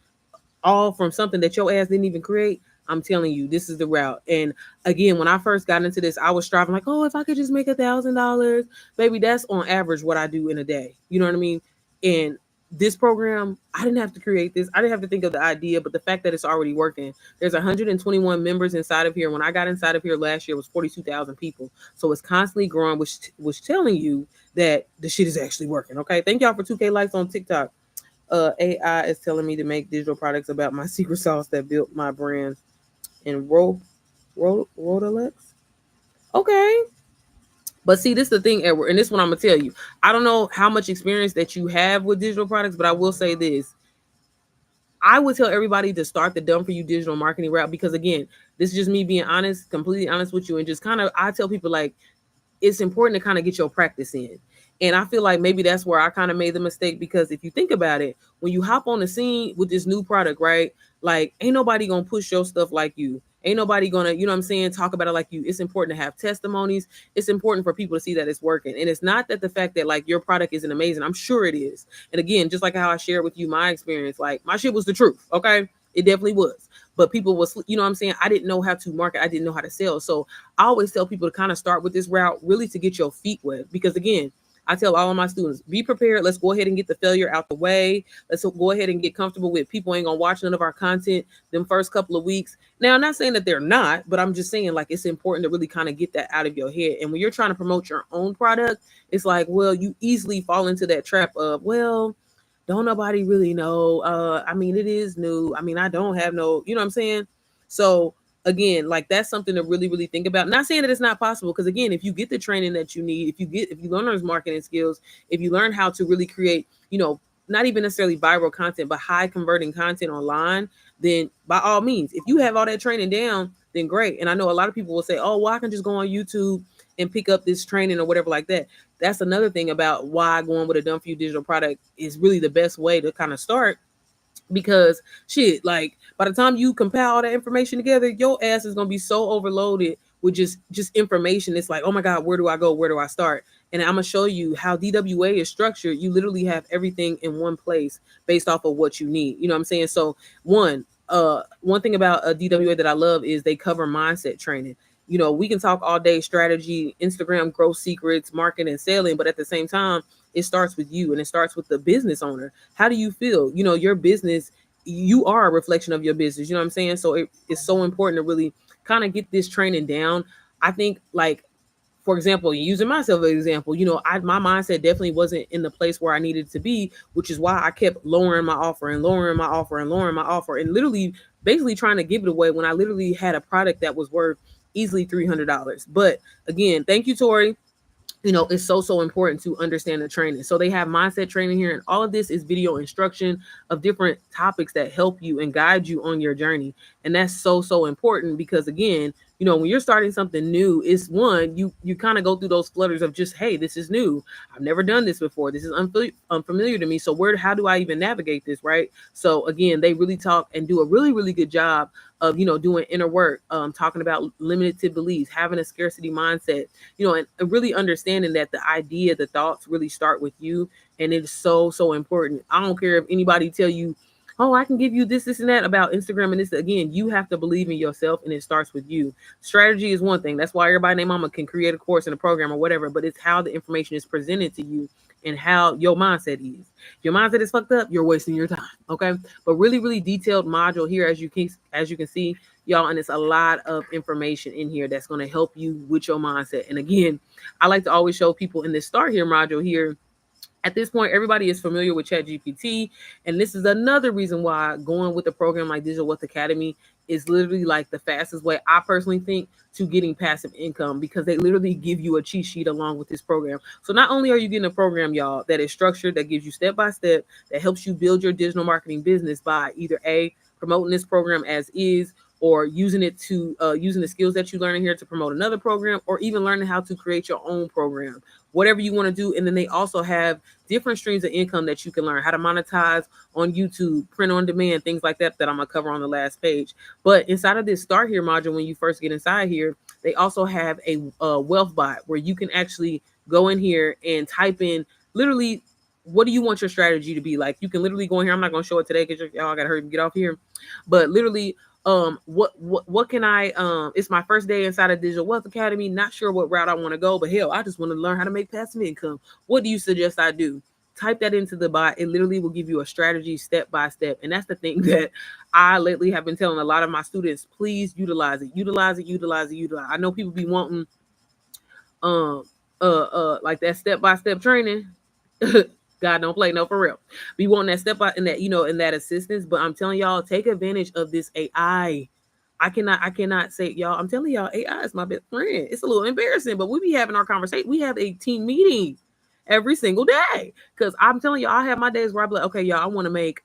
all from something that your ass didn't even create, I'm telling you, this is the route. And again, when I first got into this, I was striving like, oh, if I could just make $1,000, baby, that's on average what I do in a day. You know what I mean? And this program, I didn't have to create this. I didn't have to think of the idea, but the fact that it's already working. There's 121 members inside of here. When I got inside of here last year, it was 42,000 people. So it's constantly growing, which was telling you that the shit is actually working. Okay. Thank y'all for 2K likes on TikTok. AI is telling me to make digital products about my secret sauce that built my brand in Rodalex. Okay. But see, this is the thing, Edward, and this one I'm gonna tell you. I don't know how much experience that you have with digital products, but I will say this. I would tell everybody to start the Done For You digital marketing route because again, this is just me being honest, completely honest with you, and just kind of I tell people like it's important to kind of get your practice in. And I feel like maybe that's where I kind of made the mistake because if you think about it, when you hop on the scene with this new product, right? Like, ain't nobody gonna push your stuff like you. Ain't nobody gonna, you know what I'm saying, talk about it like you. It's important to have testimonies. It's important for people to see that it's working. And it's not that the fact that like your product isn't amazing. I'm sure it is. And again, just like how I shared with you my experience, like my shit was the truth. Okay. It definitely was. But people was, you know what I'm saying? I didn't know how to market. I didn't know how to sell. So I always tell people to kind of start with this route really to get your feet wet. Because again, I tell all of my students, be prepared. Let's go ahead and get the failure out the way. Let's go ahead and get comfortable with people ain't gonna watch none of our content them first couple of weeks. Now, I'm not saying that they're not, but I'm just saying like it's important to really kind of get that out of your head. And when you're trying to promote your own product, it's like, well, you easily fall into that trap of, well, don't nobody really know. I mean, it is new. I mean, I don't have no, you know what I'm saying? So again, like that's something to really, really think about. Not saying that it's not possible, because again, if you get the training that you need, if you learn those marketing skills, if you learn how to really create, you know, not even necessarily viral content, but high converting content online, then by all means, if you have all that training down, then great. And I know a lot of people will say, oh, well, I can just go on YouTube and pick up this training or whatever like that. That's another thing about why going with a Done For You digital product is really the best way to kind of start, because shit, like by the time you compile all that information together, your ass is gonna be so overloaded with just information. It's like, oh my god, where do I go? Where do I start? And I'm gonna show you how DWA is structured. You literally have everything in one place based off of what you need. You know what I'm saying? So one thing about a DWA that I love is they cover mindset training. You know, we can talk all day strategy, Instagram growth secrets, marketing and selling, but at the same time, it starts with you and it starts with the business owner. How do you feel? You know, your business, you are a reflection of your business. You know what I'm saying? So it's so important to really kind of get this training down. I think, like, for example, using myself as an example, you know, my mindset definitely wasn't in the place where I needed to be, which is why I kept lowering my offer and lowering my offer and lowering my offer and literally basically trying to give it away when I literally had a product that was worth easily $300. But again, thank you, Tori. You know, it's so important to understand the training. So they have mindset training here, and all of this is video instruction of different topics that help you and guide you on your journey. And that's so important, because again, you know, when you're starting something new, it's one, you kind of go through those flutters of just, hey, this is new, I've never done this before, this is unfamiliar to me, so how do I even navigate this, right? So again, they really talk and do a really good job of, you know, doing inner work, talking about limited beliefs, having a scarcity mindset, you know, and really understanding that the idea, the thoughts really start with you. And it's so important. I don't care if anybody tell you, oh, I can give you this and that about Instagram and this. Again, you have to believe in yourself, and it starts with you. Strategy is one thing. That's why everybody named mama can create a course and a program or whatever, but it's how the information is presented to you and how your mindset is. If your mindset is fucked up, you're wasting your time. Okay. But really, really detailed module here, as you can see, y'all, and it's a lot of information in here that's going to help you with your mindset. And again, I like to always show people in this start here module here. At this point, everybody is familiar with ChatGPT, and this is another reason why going with a program like Digital Wealth Academy is literally like the fastest way, I personally think, to getting passive income, because they literally give you a cheat sheet along with this program. So not only are you getting a program, y'all, that is structured, that gives you step by step, that helps you build your digital marketing business by either promoting this program as is, or using it to using the skills that you learn in here to promote another program, or even learning how to create your own program, whatever you want to do. And then they also have different streams of income that you can learn how to monetize on YouTube, print on demand, things like that I'm gonna cover on the last page. But inside of this start here module, when you first get inside here, they also have a wealth bot where you can actually go in here and type in literally what do you want your strategy to be like. You can literally go in here. I'm not gonna show it today because y'all gotta hurry and get off here. But literally, what can I it's my first day inside of Digital Wealth Academy, not sure what route I want to go, but hell, I just want to learn how to make passive income. What do you suggest I do? Type that into the bot. It literally will give you a strategy step by step. And that's the thing that I lately have been telling a lot of my students: please utilize it. I know people be wanting like that step by step training. God don't play, no, for real. We want that step out in that, in that assistance. But I'm telling y'all, take advantage of this AI. I cannot say, y'all, I'm telling y'all, AI is my best friend. It's a little embarrassing, but we be having our conversation. We have a team meeting every single day. Because I'm telling y'all, I have my days where I'm like, okay, y'all,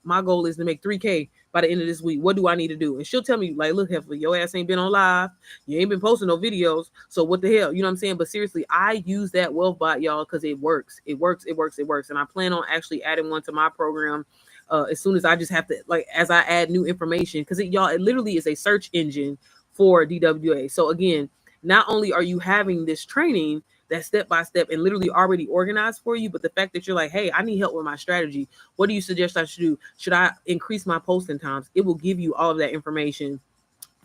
my goal is to make 3K by the end of this week. What do I need to do? And she'll tell me, like, look, Hefley, your ass ain't been on live. You ain't been posting no videos. So what the hell? You know what I'm saying? But seriously, I use that wealth bot, y'all, because it works. It works. And I plan on actually adding one to my program as soon as I just have to, like, as I add new information, because it literally is a search engine for DWA. So again, not only are you having this training that's step by step and literally already organized for you, but the fact that you're like, hey, I need help with my strategy. What do you suggest I should do? Should I increase my posting times? It will give you all of that information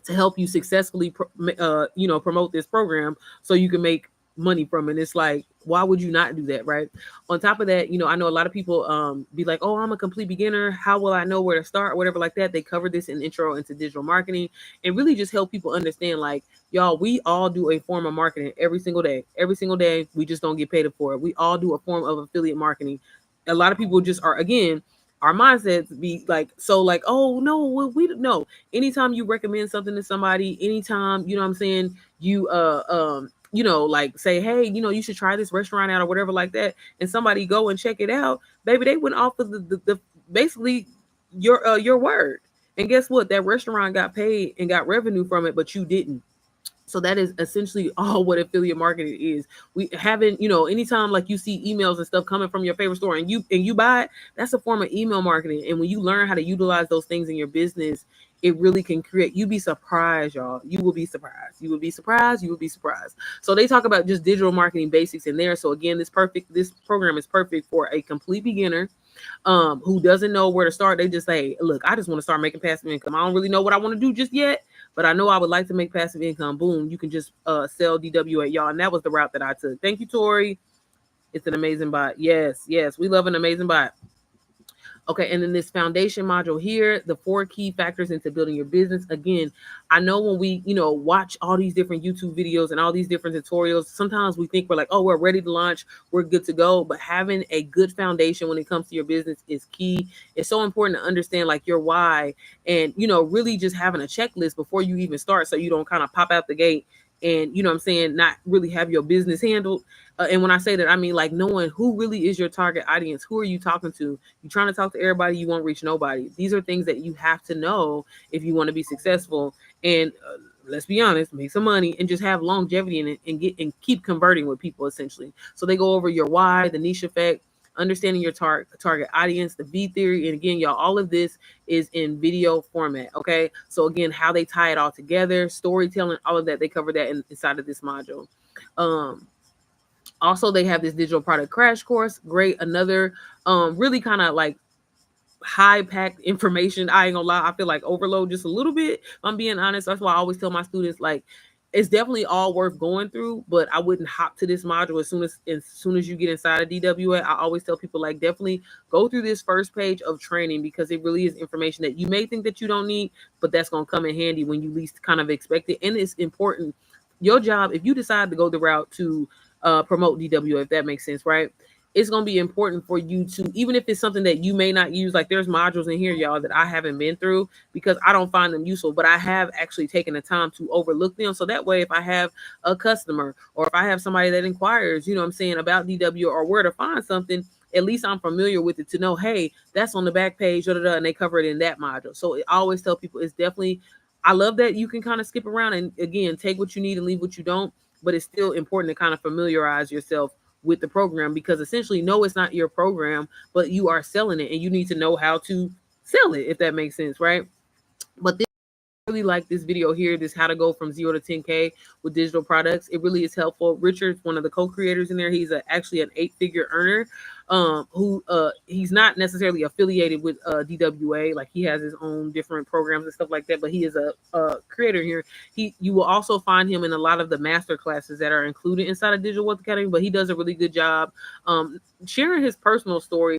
to help you successfully, promote this program so you can make money from it. It's like, why would you not do that, right? On top of that, I know a lot of people be like, oh, I'm a complete beginner. How will I know where to start? Or whatever like that. They cover this in Intro into Digital Marketing, and really just help people understand, like, y'all, we all do a form of marketing every single day. Every single day, we just don't get paid for it. We all do a form of affiliate marketing. A lot of people just are, again, our mindsets be like, so like, oh no, we no. Anytime you recommend something to somebody, anytime, you know what I'm saying, you like say, hey, you should try this restaurant out or whatever like that, and somebody go and check it out, baby, they went off of the basically your word. And guess what? That restaurant got paid and got revenue from it, but you didn't. So that is essentially all what affiliate marketing is. We haven't, anytime like you see emails and stuff coming from your favorite store and you buy it, that's a form of email marketing. And when you learn how to utilize those things in your business, it really can create, you'd be surprised, y'all. You will be surprised. So they talk about just digital marketing basics in there. So again, this program is perfect for a complete beginner who doesn't know where to start. They just say, look, I just want to start making passive income. I don't really know what I want to do just yet, but I know I would like to make passive income. Boom, you can just sell DWA, y'all. And that was the route that I took. Thank you, Tori. It's an amazing bot. Yes, we love an amazing bot. Okay, and then this foundation module here, the 4 key factors into building your business. Again, I know when we, watch all these different YouTube videos and all these different tutorials, sometimes we think we're like, oh, we're ready to launch, we're good to go. But having a good foundation when it comes to your business is key. It's so important to understand like your why and, really just having a checklist before you even start, so you don't kind of pop out the gate and, not really have your business handled. And when I say that, I mean like knowing who really is your target audience. Who are you talking to? You're trying to talk to everybody, you won't reach nobody. These are things that you have to know if you want to be successful. And let's be honest, make some money and just have longevity in it and keep converting with people, essentially. So they go over your why, the niche effect, understanding your target audience, the V theory. And again, y'all, all of this is in video format. Okay. So again, how they tie it all together, storytelling, all of that, they cover that inside of this module. Also, they have this digital product crash course. Great. Another really kind of like high packed information. I ain't gonna lie, I feel like overload just a little bit. If I'm being honest. That's why I always tell my students, like, it's definitely all worth going through, but I wouldn't hop to this module as soon as you get inside of DWA. I always tell people, like, definitely go through this first page of training, because it really is information that you may think that you don't need, but that's going to come in handy when you least kind of expect it. And it's important. Your job, if you decide to go the route to promote DWA, if that makes sense, right? It's going to be important for you to, even if it's something that you may not use, like there's modules in here, y'all, that I haven't been through because I don't find them useful, but I have actually taken the time to overlook them. So that way, if I have a customer or if I have somebody that inquires, you know what I'm saying, about DWA or where to find something, at least I'm familiar with it to know, hey, that's on the back page, and they cover it in that module. So I always tell people, it's definitely, I love that you can kind of skip around and, again, take what you need and leave what you don't, but it's still important to kind of familiarize yourself with the program, because essentially, no, it's not your program, but you are selling it and you need to know how to sell it, if that makes sense, right? But this, I really like this video here, this how to go from 0 to 10K with digital products. It really is helpful. Richard's one of the co-creators in there. He's actually an 8-figure earner, who he's not necessarily affiliated with DWA. Like, he has his own different programs and stuff like that, but he is a creator here. You will also find him in a lot of the master classes that are included inside of Digital Wealth Academy, but he does a really good job sharing his personal story,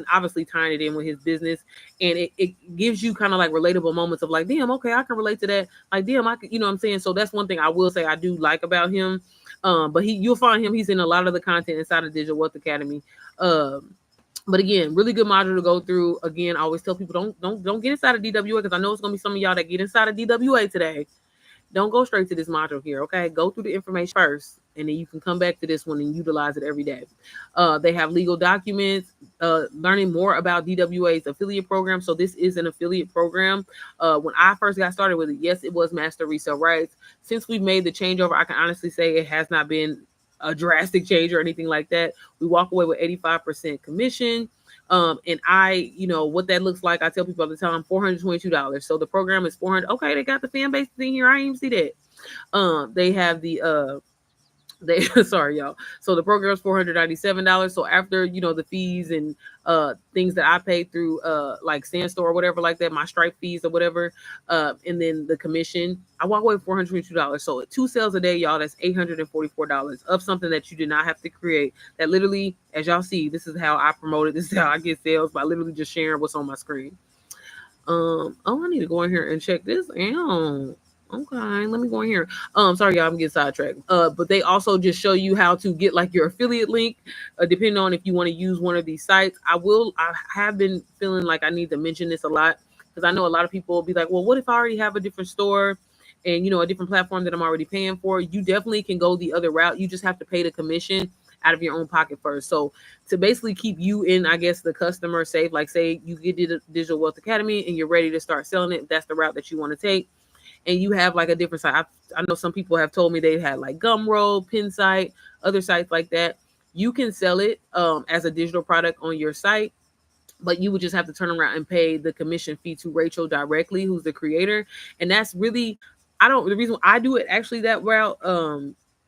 obviously tying it in with his business, and it gives you kind of like relatable moments of like, damn, okay, I can relate to that, like, damn, I can, you know what I'm saying? So that's one thing I will say I do like about him. But you'll find him, he's in a lot of the content inside of Digital Wealth Academy. But again, really good module to go through. Again, I always tell people, don't get inside of DWA, because I know it's gonna be some of y'all that get inside of DWA today. Don't go straight to this module here, okay? Go through the information first, and then you can come back to this one and utilize it every day. They have legal documents, learning more about DWA's affiliate program. So this is an affiliate program. When I first got started with it, yes, it was master resale rights. Since we've made the changeover, I can honestly say it has not been a drastic change or anything like that. We walk away with 85% commission. And what that looks like, I tell people all the time, $422. So the program is $400. Okay, they got the fan base thing here. I didn't even see that. They have the sorry, y'all. So the program is $497. So after, the fees and things that I paid through like Sandstore or whatever like that, my Stripe fees or whatever, and then the commission, I walk away with $422. So 2 sales a day, y'all, that's $844 of something that you did not have to create. That literally, as y'all see, this is how I promote it. This is how I get sales, by literally just sharing what's on my screen. I need to go in here and check this out. Okay, let me go in here. Sorry, y'all, I'm getting sidetracked. But they also just show you how to get like your affiliate link, depending on if you want to use one of these sites. I have been feeling like I need to mention this a lot, because I know a lot of people will be like, well, what if I already have a different store and, a different platform that I'm already paying for? You definitely can go the other route. You just have to pay the commission out of your own pocket first. So to basically keep you in, I guess, the customer safe, like say you get Digital Wealth Academy and you're ready to start selling it, that's the route that you want to take. And you have like a different site. I know some people have told me they had like Gumroad, Pinsite, other sites like that. You can sell it as a digital product on your site, but you would just have to turn around and pay the commission fee to Rachel directly, who's the creator. And that's really, the reason I do it actually that route.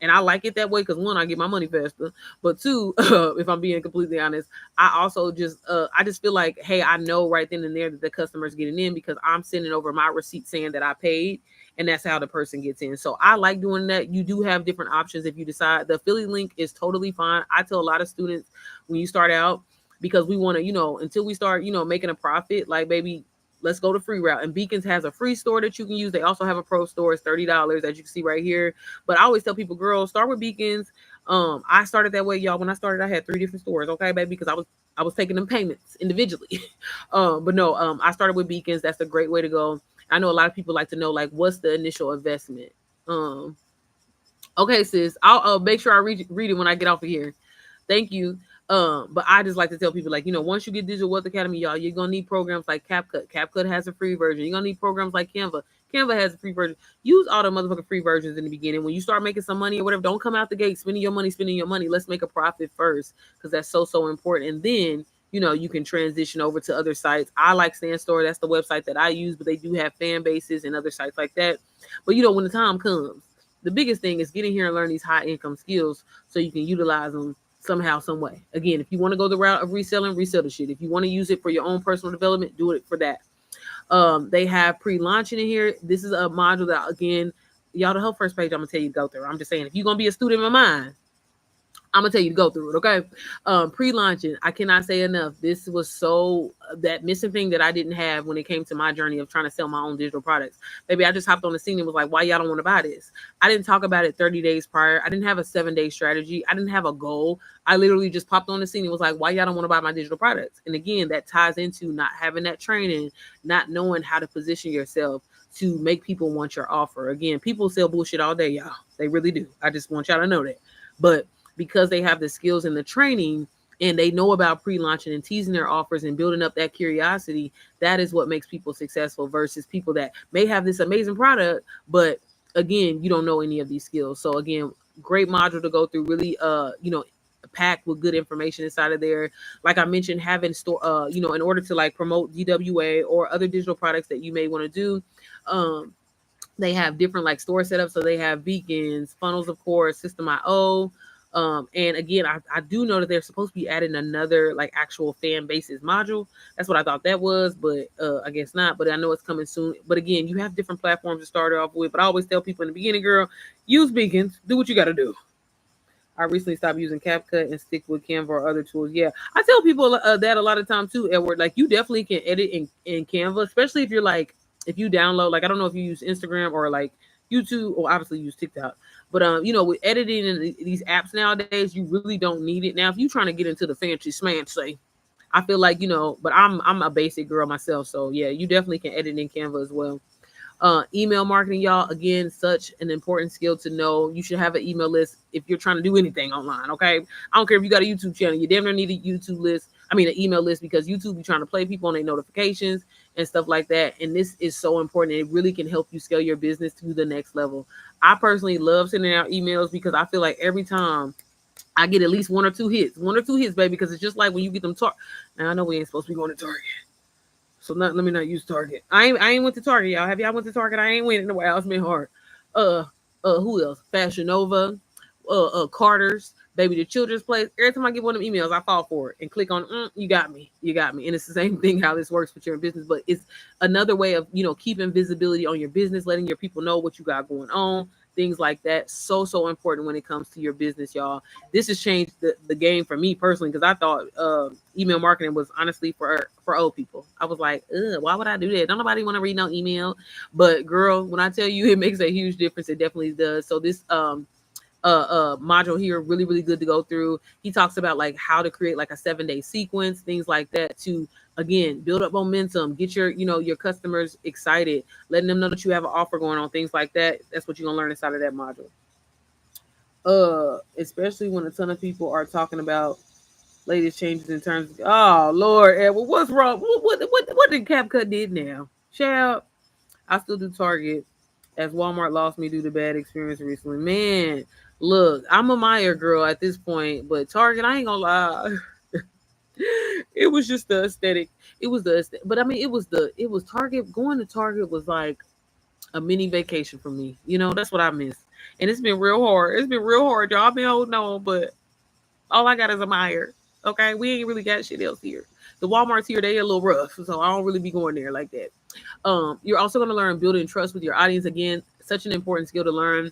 And I like it that way because, one, I get my money faster. But two, if I'm being completely honest, I also just feel like, hey, I know right then and there that the customer's getting in because I'm sending over my receipt saying that I paid, and that's how the person gets in. So I like doing that. You do have different options if you decide. The affiliate link is totally fine. I tell a lot of students when you start out, because we want to, until we start, making a profit, like, baby, let's go to free route. And Beacons has a free store that you can use. They also have a pro store. It's $30, as you can see right here. But I always tell people, girls, start with Beacons. I started that way, y'all. When I started, I had 3 different stores, okay, baby, because I was taking them payments individually. But no, I started with Beacons. That's a great way to go. I know a lot of people like to know, like, what's the initial investment? Okay, sis, I'll make sure I read it when I get off of here. Thank you. But I just like to tell people, like, once you get Digital Wealth Academy, y'all, you're going to need programs like CapCut. CapCut has a free version. You're going to need programs like Canva. Canva has a free version. Use all the motherfucking free versions in the beginning. When you start making some money or whatever, don't come out the gate spending your money. Let's make a profit first, because that's so important. And then, you can transition over to other sites. I like Sandstore. That's the website that I use, but they do have fan bases and other sites like that. But, when the time comes, the biggest thing is getting here and learn these high income skills so you can utilize them somehow, some way. Again, if you want to go the route of reselling, resell the shit. If you want to use it for your own personal development, do it for that. They have pre-launching in here. This is a module that, again, y'all, the whole first page I'm gonna tell you to go through. I'm just saying, if you're gonna be a student of mine, I'm gonna tell you to go through it, okay? Pre-launching, I cannot say enough. This was so that missing thing that I didn't have when it came to my journey of trying to sell my own digital products. Maybe I just hopped on the scene and was like, "Why y'all don't want to buy this?" I didn't talk about it 30 days prior. I didn't have a 7-day strategy. I didn't have a goal. I literally just popped on the scene and was like, "Why y'all don't want to buy my digital products?" And again, that ties into not having that training, not knowing how to position yourself to make people want your offer. Again, people sell bullshit all day, y'all. They really do. I just want y'all to know that. But because they have the skills and the training and they know about pre-launching and teasing their offers and building up that curiosity, that is what makes people successful versus people that may have this amazing product, but again, you don't know any of these skills. So again, great module to go through, really packed with good information inside of there. Like I mentioned, having store in order to like promote DWA or other digital products that you may want to do. They have different like store setups. So they have beacons, funnels, of course, System IO. And again, I do know that they're supposed to be adding another like actual fan bases module. That's what I thought that was, but I guess not. But I know it's coming soon. But again, you have different platforms to start off with. But I always tell people in the beginning, girl, use beacons, do what you got to do. I recently stopped using CapCut and stick with Canva or other tools. Yeah, I tell people that a lot of time too, Edward. Like you definitely can edit in Canva, especially if you're like, if you download, like I don't know if you use Instagram or like YouTube, or obviously use TikTok. But with editing and these apps nowadays, you really don't need it. Now, if you're trying to get into the fancy say, I feel like, but I'm a basic girl myself. So yeah, you definitely can edit in Canva as well. Email marketing, y'all, again, such an important skill to know. You should have an email list if you're trying to do anything online, okay? I don't care if you got a YouTube channel, you damn near need a YouTube list. I mean, an email list, because YouTube be trying to play people on their notifications and stuff like that. And this is so important. It really can help you scale your business to the next level. I personally love sending out emails because I feel like every time I get at least one or two hits, baby, because it's just like when you get them Now, I know we ain't supposed to be going to Target. So let me not use Target. I ain't went to Target, y'all. Have y'all went to Target? I ain't went anywhere else. It's been hard. Who else? Fashion Nova, Carter's, Baby the Children's Place. Every time I get one of them emails, I fall for it and click on, you got me. And it's the same thing how this works with your business, but it's another way of, keeping visibility on your business, letting your people know what you got going on, things like that. So important when it comes to your business, y'all. This has changed the game for me personally, because I thought email marketing was honestly for old people. I was like, why would I do that? Don't nobody want to read no email. But girl, when I tell you it makes a huge difference, it definitely does. So this module here, really, really good to go through. He talks about like how to create like a 7-day sequence, things like that, to again build up momentum, get your your customers excited, letting them know that you have an offer going on, things like that. That's what you're gonna learn inside of that module. Especially when a ton of people are talking about latest changes in terms of, oh Lord, Edward, what's wrong? What did CapCut did now? Child, I still do Target, as Walmart lost me due to bad experience recently. Man, look, I'm a Meijer girl at this point, but Target, I ain't gonna lie. It was just the aesthetic. It was the aesthetic. But I mean, it was Target. Going to Target was like a mini vacation for me. That's what I miss. And it's been real hard. It's been real hard, y'all. I've been holding on, but all I got is a Meijer. Okay, we ain't really got shit else here. The Walmart's here, they a little rough, so I don't really be going there like that. You're also going to learn building trust with your audience. Again, such an important skill to learn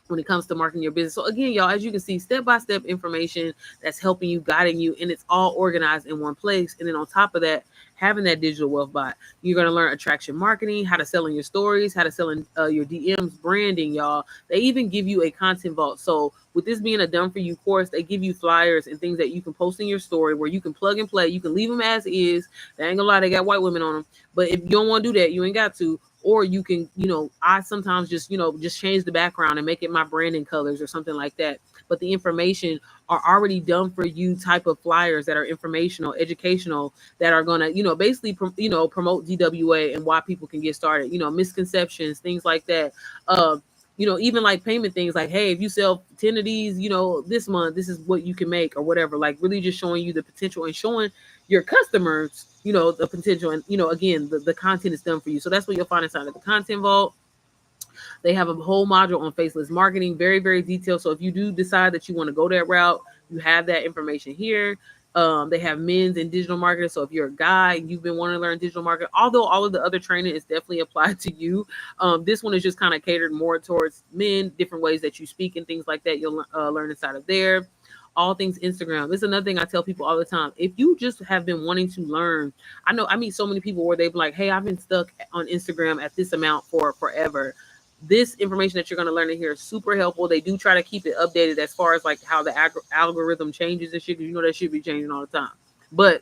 when it comes to marketing your business. So again, y'all, as you can see, step-by-step information that's helping you, guiding you, and it's all organized in one place. And then on top of that, having that digital wealth bot, you're going to learn attraction marketing, how to sell in your stories, how to sell in your DMs, branding, y'all. They even give you a content vault. So with this being a done for you course, they give you flyers and things that you can post in your story where you can plug and play. You can leave them as is. They ain't gonna lie, they got white women on them. But if you don't want to do that, you ain't got to. Or you can, I sometimes just change the background and make it my branding colors or something like that. But the information are already done for you type of flyers that are informational, educational, that are going to, basically, promote DWA and why people can get started, misconceptions, things like that. Even like payment things like, hey, if you sell 10 of these, this month, this is what you can make or whatever, like really just showing you the potential and showing your customers, the potential. And, again, the content is done for you. So that's what you'll find inside of the content vault. They have a whole module on faceless marketing, very, very detailed. So if you do decide that you want to go that route, you have that information here. They have men's and digital marketing. So if you're a guy and you've been wanting to learn digital marketing, although all of the other training is definitely applied to you, this one is just kind of catered more towards men, different ways that you speak and things like that. You'll learn inside of there. All things Instagram. This is another thing I tell people all the time. If you just have been wanting to learn, I know I meet so many people where they've like, hey, I've been stuck on Instagram at this amount for forever. This information that you're going to learn in here is super helpful. They do try to keep it updated as far as like how the algorithm changes and shit, because you know that should be changing all the time. But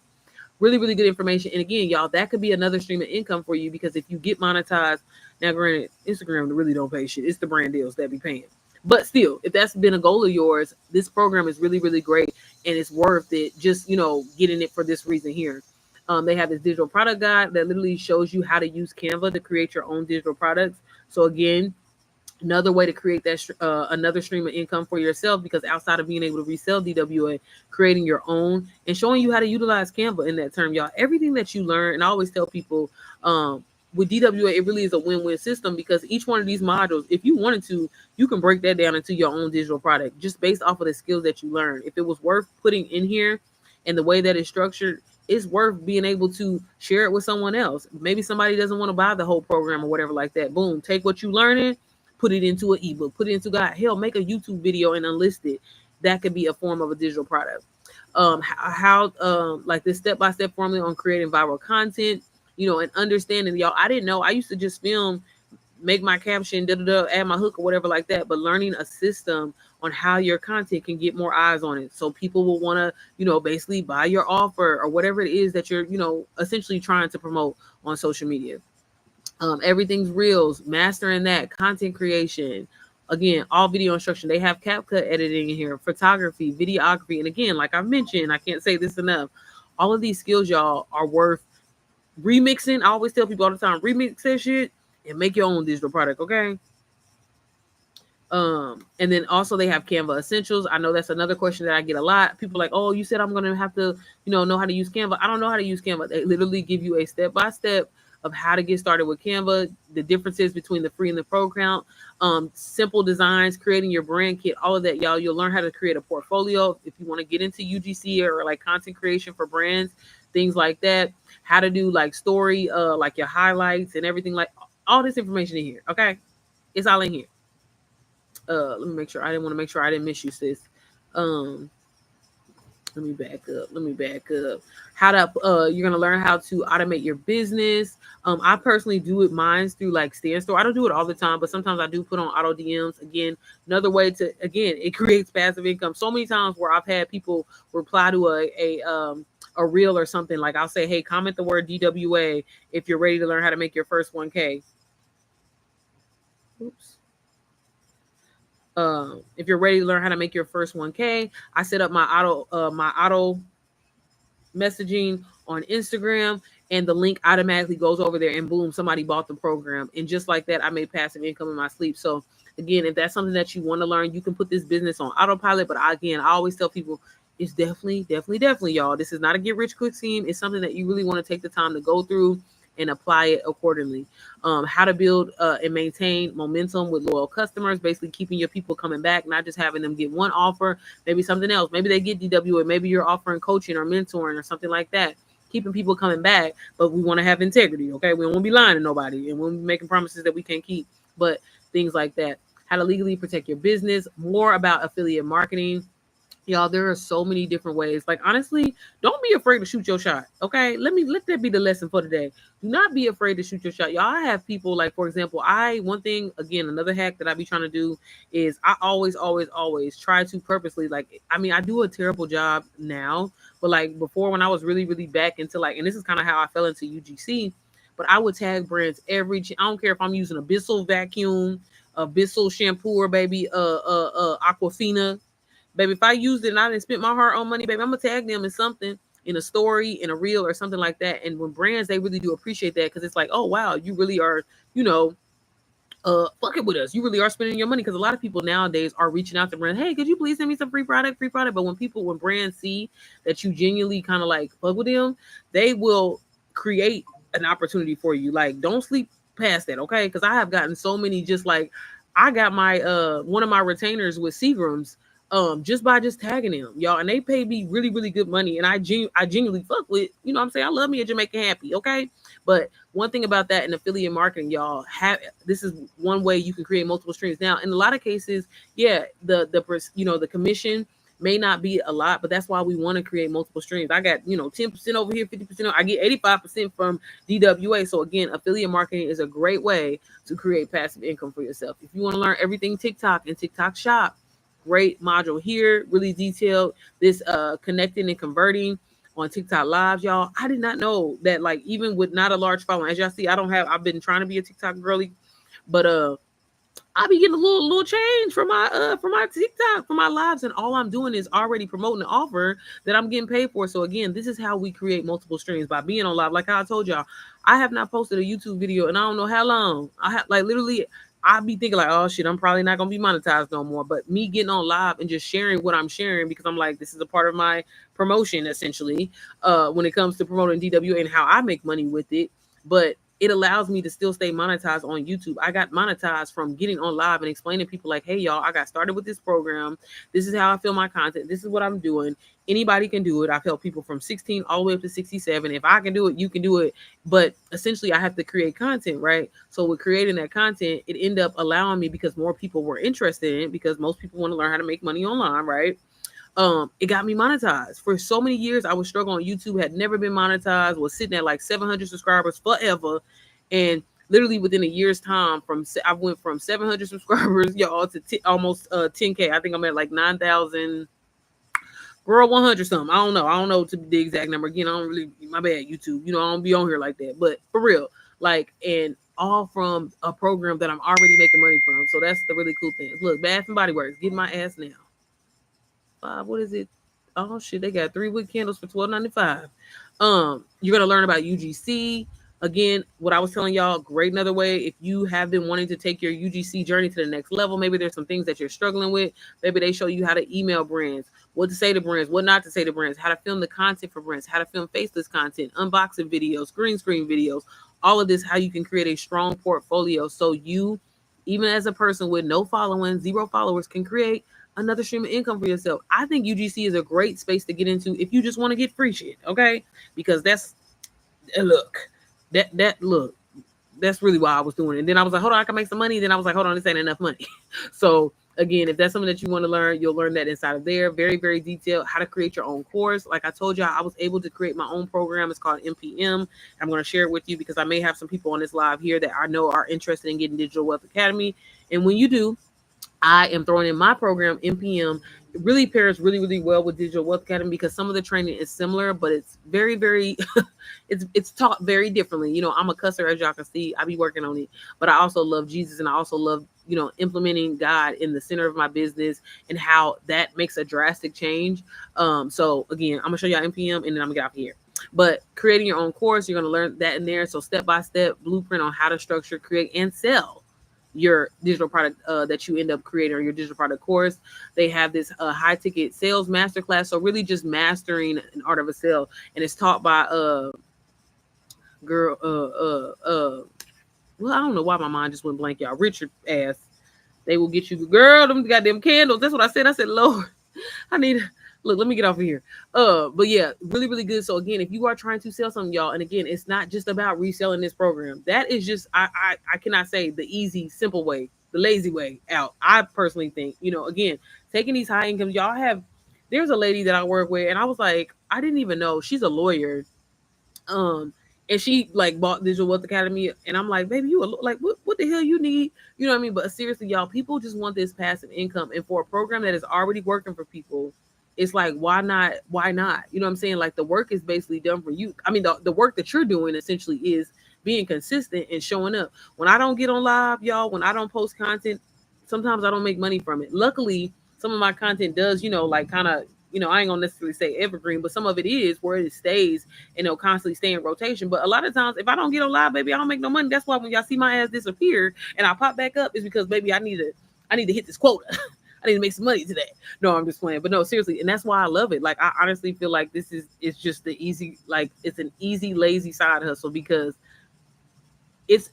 really, really good information. And again, y'all, that could be another stream of income for you, because if you get monetized, now granted, Instagram really don't pay shit. It's the brand deals that be paying. But still, if that's been a goal of yours, this program is really, really great, and it's worth it. Just, getting it for this reason here. They have this digital product guide that literally shows you how to use Canva to create your own digital products. So again, another way to create that another stream of income for yourself, because outside of being able to resell DWA, creating your own and showing you how to utilize Canva in that term, y'all. Everything that you learn, and I always tell people, with DWA, it really is a win-win system, because each one of these modules, if you wanted to, you can break that down into your own digital product just based off of the skills that you learn. If it was worth putting in here and the way that it's structured, it's worth being able to share it with someone else. Maybe somebody doesn't want to buy the whole program or whatever like that. Boom, take what you learning, put it into an ebook, put it into God. Hell, make a YouTube video and unlist it. That could be a form of a digital product. Like this step-by-step formula on creating viral content, and understanding, y'all. I didn't know. I used to just film, make my caption, add my hook or whatever like that. But learning a system on how your content can get more eyes on it, so people will want to, basically buy your offer or whatever it is that you're, essentially trying to promote on social media. Everything's reels, mastering that, content creation. Again, all video instruction. They have CapCut editing in here, photography, videography. And again, like I mentioned, I can't say this enough. All of these skills, y'all, are worth remixing. I always tell people all the time, remix that shit and make your own digital product, okay? And then also they have Canva Essentials. I know that's another question that I get a lot. People like, oh, you said I'm going to have to, know how to use Canva. I don't know how to use Canva. They literally give you a step-by-step of how to get started with Canva, the differences between the free and the pro account, simple designs, creating your brand kit, all of that, y'all. You'll learn how to create a portfolio if you want to get into UGC or like content creation for brands, things like that. How to do like story, like your highlights and everything, like all this information in here. Okay, it's all in here. Let me make sure. I didn't want to make sure I didn't miss you, sis. Let me back up. How to you're gonna learn how to automate your business. I personally do it mine through like Standstore. I don't do it all the time, but sometimes I do put on auto DMs. Again, another way to it creates passive income. So many times where I've had people reply to a reel or something, like I'll say, hey, comment the word DWA if you're ready to learn how to make your first 1K. Oops. If you're ready to learn how to make your first 1K, I set up my auto messaging on Instagram, and the link automatically goes over there, and boom, somebody bought the program. And just like that, I made passive income in my sleep. So again, if that's something that you want to learn, you can put this business on autopilot. But I always tell people, it's definitely, y'all, this is not a get rich quick scheme. It's something that you really want to take the time to go through and apply it accordingly. How to build and maintain momentum with loyal customers, basically keeping your people coming back, not just having them get one offer, maybe something else. Maybe they get DWA, maybe you're offering coaching or mentoring or something like that. Keeping people coming back, but we want to have integrity, okay? We don't want to be lying to nobody, and we won't be making promises that we can't keep, but things like that. How to legally protect your business, more about affiliate marketing. Y'all, there are so many different ways. Like, honestly, don't be afraid to shoot your shot. Okay. Let that be the lesson for today. Do not be afraid to shoot your shot. Y'all, I have people like, for example, one thing, again, another hack that I be trying to do is I always try to purposely, like, I do a terrible job now, but like before, when I was really, really back into like, and this is kind of how I fell into UGC, but I would tag brands I don't care if I'm using a Bissell vacuum, a Bissell shampoo, or baby, Aquafina. Baby, if I used it and I didn't spend my hard-earned money, baby, I'm going to tag them in something, in a story, in a reel, or something like that. And when brands, they really do appreciate that, because it's like, oh, wow, you really are, fucking with us. You really are spending your money, because a lot of people nowadays are reaching out to brands. Hey, could you please send me some free product? But when brands see that you genuinely kind of like fuck with them, they will create an opportunity for you. Like, don't sleep past that, okay? Because I have gotten so many, just like, I got my, one of my retainers with Seagram's. just by just tagging them, y'all. And they pay me really, really good money. And I genuinely fuck with, you know what I'm saying? I love me a Jamaican happy, okay? But one thing about that in affiliate marketing, y'all, this is one way you can create multiple streams. Now, in a lot of cases, yeah, the commission may not be a lot, but that's why we want to create multiple streams. I got, 10% over here, 50%. I get 85% from DWA. So again, affiliate marketing is a great way to create passive income for yourself. If you want to learn everything TikTok and TikTok Shop, great module here, really detailed. This connecting and converting on TikTok lives, y'all. I did not know that, like, even with not a large following, as y'all see, I've been trying to be a TikTok girly, but I be getting a little change from my TikTok, from my lives, and all I'm doing is already promoting the offer that I'm getting paid for. So again, this is how we create multiple streams, by being on live. Like I told y'all, I have not posted a YouTube video and I don't know how long. I have, like, literally, I be thinking like, oh shit, I'm probably not gonna be monetized no more. But me getting on live and just sharing what I'm sharing, because I'm like, this is a part of my promotion essentially, when it comes to promoting DWA and how I make money with it. But it allows me to still stay monetized on YouTube. I got monetized from getting on live and explaining to people like, hey, y'all, I got started with this program. This is how I film my content. This is what I'm doing. Anybody can do it. I've helped people from 16 all the way up to 67. If I can do it, you can do it. But essentially, I have to create content, right? So with creating that content, it ended up allowing me, because more people were interested in it, because most people want to learn how to make money online, right? It got me monetized. For so many years, I was struggling on YouTube, had never been monetized, was sitting at like 700 subscribers forever. And literally within a year's time, I went from 700 subscribers, y'all, to almost 10K. I think I'm at like 9,000, girl, 100 something. I don't know to the exact number. Again, I don't really, my bad, YouTube. I don't be on here like that. But for real, like, and all from a program that I'm already making money from. So that's the really cool thing. Look, Bath and Body Works, get my ass now. What is it? Oh shit, they got 3 wick candles for $12.95. You're gonna learn about UGC. Again, what I was telling y'all, great another way. If you have been wanting to take your UGC journey to the next level, maybe there's some things that you're struggling with. Maybe they show you how to email brands, what to say to brands, what not to say to brands, how to film the content for brands, how to film faceless content, unboxing videos, green screen videos, all of this, how you can create a strong portfolio so you, even as a person with no following, 0 followers, can create another stream of income for yourself. I think UGC is a great space to get into if you just want to get free shit, okay? Because that's that's really why I was doing it. And then I was like, hold on, I can make some money. Then I was like, hold on, this ain't enough money. So again, if that's something that you want to learn, you'll learn that inside of there. Very, very detailed, how to create your own course. Like I told y'all, I was able to create my own program. It's called MPM. I'm going to share it with you because I may have some people on this live here that I know are interested in getting Digital Wealth Academy. And when you do, I am throwing in my program, MPM. It really pairs really, really well with Digital Wealth Academy because some of the training is similar, but it's very, very, it's taught very differently. I'm a cusser, as y'all can see. I be working on it, but I also love Jesus, and I also love, implementing God in the center of my business and how that makes a drastic change. So again, I'm gonna show y'all MPM, and then I'm gonna get out here. But creating your own course, you're gonna learn that in there. So step-by-step blueprint on how to structure, create, and sell your digital product that you end up creating, or your digital product course. They have this high ticket sales masterclass. So really just mastering an art of a sale. And it's taught by well, I don't know why my mind just went blank, y'all. Richard ass. They will get you, girl, them goddamn candles. That's what I said. I said, Lord, I need, look, let me get off of here. But yeah, really, really good. So again, if you are trying to sell something, y'all, and again, it's not just about reselling this program. That is just, I cannot say the easy, simple way, the lazy way out. I personally think, again, taking these high incomes, there's a lady that I work with, and I was like, I didn't even know she's a lawyer. And she like bought Digital Wealth Academy, and I'm like, baby, you like what the hell you need? You know what I mean? But seriously, y'all, people just want this passive income, and for a program that is already working for people, it's like, why not? Why not? You know what I'm saying? Like the work is basically done for you. I mean, the work that you're doing essentially is being consistent and showing up. When I don't get on live, y'all, when I don't post content, sometimes I don't make money from it. Luckily, some of my content does, like kind of, I ain't gonna necessarily say evergreen, but some of it is where it stays and it'll constantly stay in rotation. But a lot of times, if I don't get on live, baby, I don't make no money. That's why when y'all see my ass disappear and I pop back up, is because, baby, I need to hit this quota. I need to make some money today. No, I'm just playing. But no, seriously. And that's why I love it. Like, I honestly feel like it's just the easy, like, it's an easy, lazy side hustle because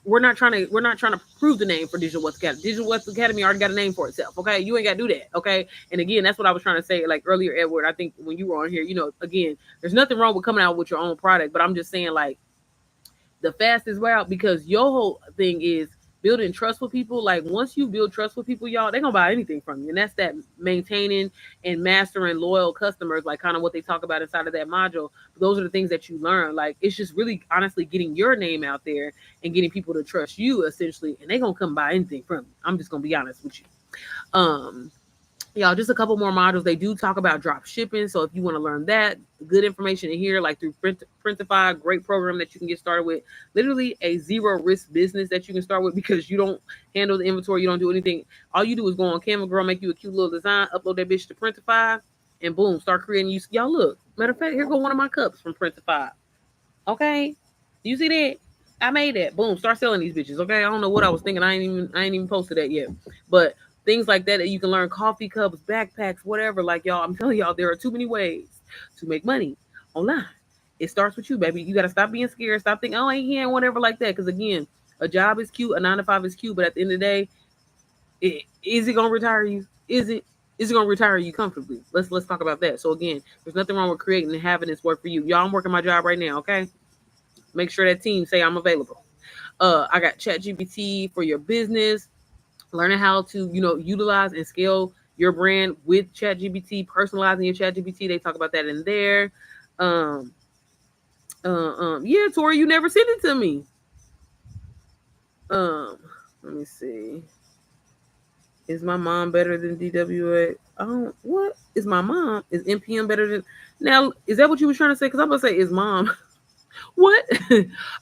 we're not trying to prove the name for Digital Wealth Academy. Digital Wealth Academy already got a name for itself. Okay, you ain't got to do that. Okay, and again, that's what I was trying to say like earlier, Edward. I think when you were on here, again, there's nothing wrong with coming out with your own product, but I'm just saying like the fastest route, because your whole thing is building trust with people. Like once you build trust with people, y'all, they're gonna buy anything from you. And that's that maintaining and mastering loyal customers, like kind of what they talk about inside of that module. Those are the things that you learn. Like it's just really honestly getting your name out there and getting people to trust you essentially, and they're gonna come buy anything from you. I'm just gonna be honest with you. Um Y'all, just a couple more modules. They do talk about drop shipping. So if you want to learn that, good information in here, like through Printify, great program that you can get started with. Literally a zero risk business that you can start with, because you don't handle the inventory, you don't do anything. All you do is go on Canva, girl, make you a cute little design, upload that bitch to Printify, and boom, start creating. Y'all look. Matter of fact, here go one of my cups from Printify. Okay, you see that? I made that. Boom, start selling these bitches. Okay, I don't know what I was thinking. I ain't even posted that yet, but things like that you can learn. Coffee cups, backpacks, whatever. Like y'all, I'm telling y'all, there are too many ways to make money online. It starts with you, baby. You gotta stop being scared. Stop thinking, oh, I ain't hearing whatever like that. Because again, a job is cute, a 9 to 5 is cute, but at the end of the day, is it gonna retire you? Is it gonna retire you comfortably? Let's talk about that. So again, there's nothing wrong with creating and having this work for you. Y'all, I'm working my job right now. Okay, make sure that team say I'm available. I got ChatGPT for your business, learning how to, utilize and scale your brand with ChatGPT, personalizing your ChatGPT. They talk about that in there. Yeah, Tori, you never sent it to me. Let me see. Is my mom better than DWA? Oh, what is my mom? Is NPM better than? Now, is that what you were trying to say? Because I'm gonna say, is mom? What?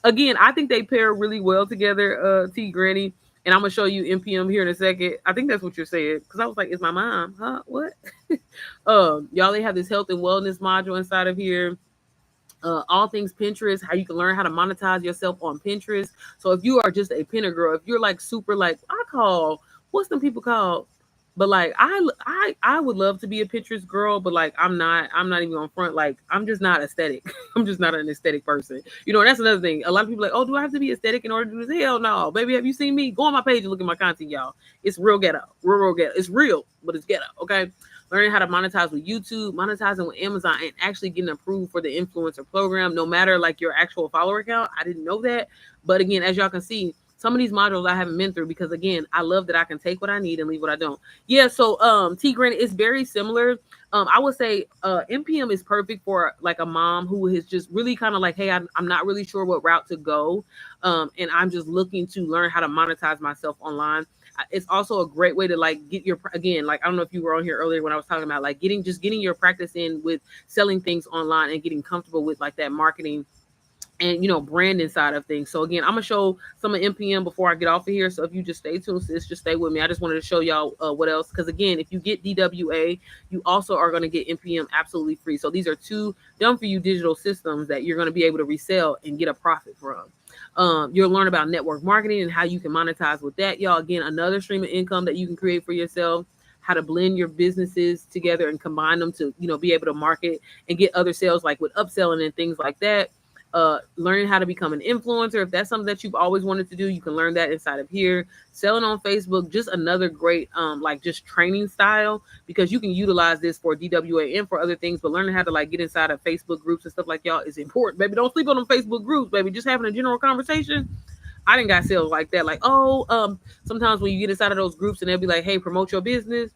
Again, I think they pair really well together, T Granny. And I'm gonna show you NPM here in a second. I think that's what you're saying. Because I was like, is my mom? Huh? What? Y'all, they have this health and wellness module inside of here. All things Pinterest, how you can learn how to monetize yourself on Pinterest. So if you are just a pinner girl, if you're like super like I call, what's them people called? But like I would love to be a Pinterest girl, but like I'm not even on front. Like I'm just not aesthetic. I'm just not an aesthetic person. That's another thing. A lot of people are like, oh, do I have to be aesthetic in order to do this? Hell no, baby. Have you seen me? Go on my page and look at my content, y'all. It's real ghetto, real ghetto. It's real, but it's ghetto. Okay. Learning how to monetize with YouTube, monetizing with Amazon, and actually getting approved for the influencer program, no matter like your actual follower count. I didn't know that. But again, as y'all can see, some of these modules I haven't been through because again, I love that I can take what I need and leave what I don't. Yeah, so T Grant is very similar. I would say NPM is perfect for like a mom who is just really kind of like, hey, I'm not really sure what route to go. And I'm just looking to learn how to monetize myself online. It's also a great way to like get your, again, like I don't know if you were on here earlier when I was talking about like getting your practice in with selling things online and getting comfortable with like that marketing and branding side of things. So again, I'm gonna show some of NPM before I get off of here. So if you just stay tuned, sis, just stay with me. I just wanted to show y'all what else, because again, if you get DWA, you also are going to get NPM absolutely free. So these are two done for you digital systems that you're going to be able to resell and get a profit from. You'll learn about network marketing and how you can monetize with that, y'all. Again, another stream of income that you can create for yourself. How to blend your businesses together and combine them to be able to market and get other sales, like with upselling and things like that. Learning how to become an influencer. If that's something that you've always wanted to do, you can learn that inside of here. Selling on Facebook, just another great like just training style, because you can utilize this for DWA and for other things, but learning how to like get inside of Facebook groups and stuff like y'all is important, baby. Don't sleep on them Facebook groups, baby. Just having a general conversation. I didn't got sales like that. Like, sometimes when you get inside of those groups and they'll be like, hey, promote your business.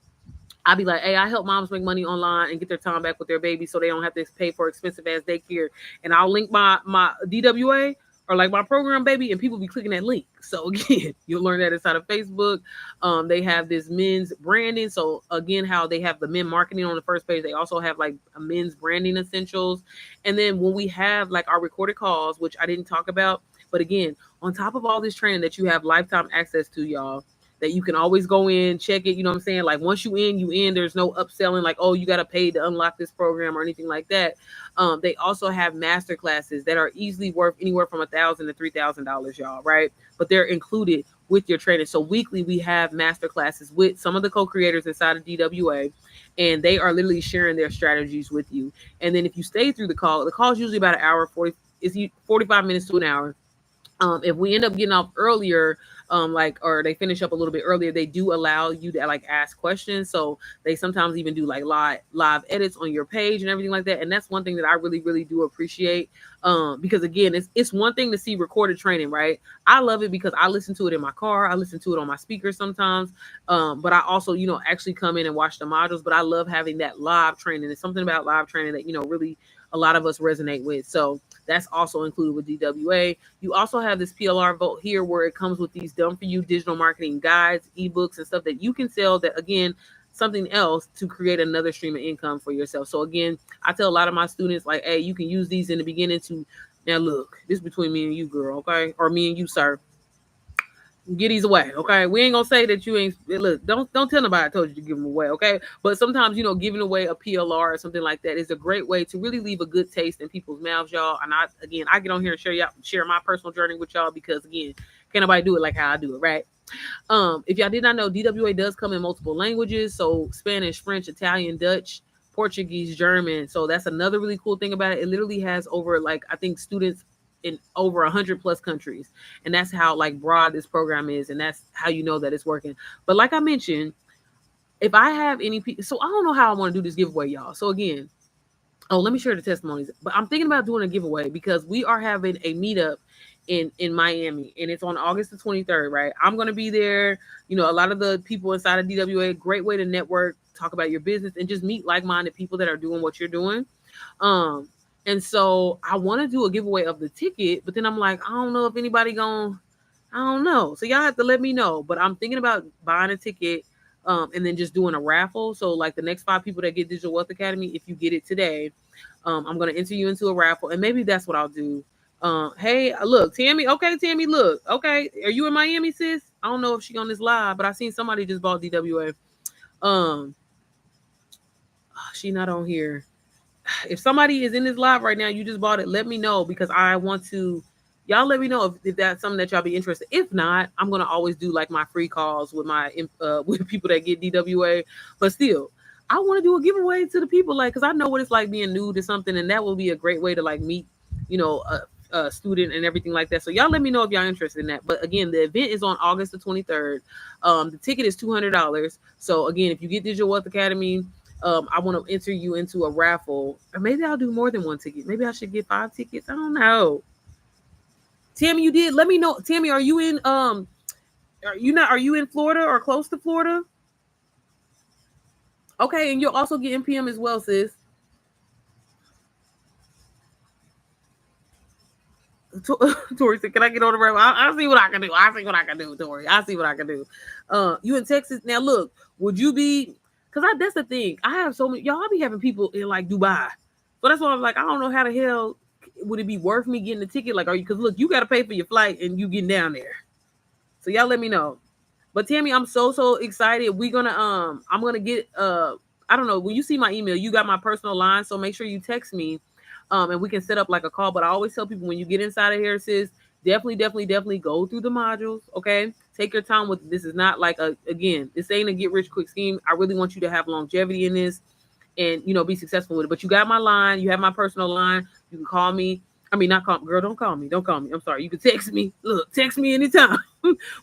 I'll be like, hey, I help moms make money online and get their time back with their baby so they don't have to pay for expensive ass daycare. And I'll link my DWA or like my program, baby, and people be clicking that link. So again, you'll learn that inside of Facebook. They have this men's branding. So again, how they have the men marketing on the first page, they also have like a men's branding essentials. And then when we have like our recorded calls, which I didn't talk about, but again, on top of all this training that you have lifetime access to, y'all, that you can always go in, check it. You know what I'm saying? Like once you in, there's no upselling like, oh, you got to pay to unlock this program or anything like that. They also have master classes that are easily worth anywhere from $1,000 to $3,000, y'all, right? But they're included with your training. So weekly, we have master classes with some of the co-creators inside of DWA, and they are literally sharing their strategies with you. And then if you stay through the call is usually about an hour, 45 minutes to an hour. If we end up getting off earlier, like, or they finish up a little bit earlier, they do allow you to like ask questions. So they sometimes even do like live edits on your page and everything like that. And that's one thing that I really, really do appreciate. Because again, it's one thing to see recorded training, right? I love it because I listen to it in my car, I listen to it on my speakers sometimes. But I also, actually come in and watch the modules. But I love having that live training. There's something about live training that, really a lot of us resonate with. So that's also included with DWA. You also have this PLR vote here where it comes with these done for you digital marketing guides, ebooks, and stuff that you can sell, that again, something else to create another stream of income for yourself. So again, I tell a lot of my students, like, hey, you can use these in the beginning to, now look, this is between me and you, girl, okay? Or me and you, sir. Get these away, okay? We ain't gonna say that you ain't, look, don't tell nobody I told you to give them away, okay? But sometimes, giving away a PLR or something like that is a great way to really leave a good taste in people's mouths, y'all. And I get on here and share my personal journey with y'all, because again, can't nobody do it like how I do it, right? If y'all did not know, DWA does come in multiple languages, so Spanish, French, Italian, Dutch, Portuguese, German. So that's another really cool thing about it. It literally has over, like, I think students in over 100 plus countries, and that's how like broad this program is, and that's how you know that it's working. But like I mentioned, if I have any people, so I don't know how I want to do this giveaway, y'all. So again, let me share the testimonies. But I'm thinking about doing a giveaway because we are having a meetup in Miami, and it's on August the 23rd, right? I'm going to be there. A lot of the people inside of DWA, great way to network, talk about your business, and just meet like-minded people that are doing what you're doing. And so I want to do a giveaway of the ticket, but then I'm like, I don't know if anybody I don't know. So y'all have to let me know. But I'm thinking about buying a ticket, and then just doing a raffle. So like the next 5 people that get Digital Wealth Academy, if you get it today, I'm going to enter you into a raffle, and maybe that's what I'll do. Hey, look, Tammy. Okay, Tammy, look. Okay, are you in Miami, sis? I don't know if she on this live, but I seen somebody just bought DWA. She not on here. If somebody is in this live right now, you just bought it, let me know, because I want to, y'all let me know if that's something that y'all be interested. If not, I'm going to always do like my free calls with my with people that get DWA. But still, I want to do a giveaway to the people, like, because I know what it's like being new to something, and that will be a great way to like meet, a student and everything like that. So y'all let me know if y'all interested in that. But again, the event is on August the 23rd. The ticket is $200. So again, if you get Digital Wealth Academy, I want to enter you into a raffle, or maybe I'll do more than one ticket. Maybe I should get 5 tickets. I don't know. Tammy, you did. Let me know. Tammy, are you in? Are you in Florida or close to Florida? Okay, and you'll also get NPM as well, sis. Tori said, "Can I get on the raffle? I'll see what I can do. I'll see what I can do, Tori. I'll see what I can do." You in Texas now? Look, would you be? Because that's the thing. I have so many, y'all. I be having people in like Dubai, so that's why I'm like, I don't know how the hell would it be worth me getting the ticket? Like, are you? Because look, you got to pay for your flight and you getting down there. So y'all let me know. But Tammy, I'm so excited. I'm gonna get I don't know. When you see my email, you got my personal line, so make sure you text me, and we can set up like a call. But I always tell people, when you get inside of here, sis, definitely go through the modules. Okay, take your time with this. Is not like this ain't a get rich quick scheme. I really want you to have longevity in this, and be successful with it. But you got my line. You have my personal line. You can call me. I mean, not call, girl. Don't call me. Don't call me. I'm sorry. You can text me. Look, text me anytime.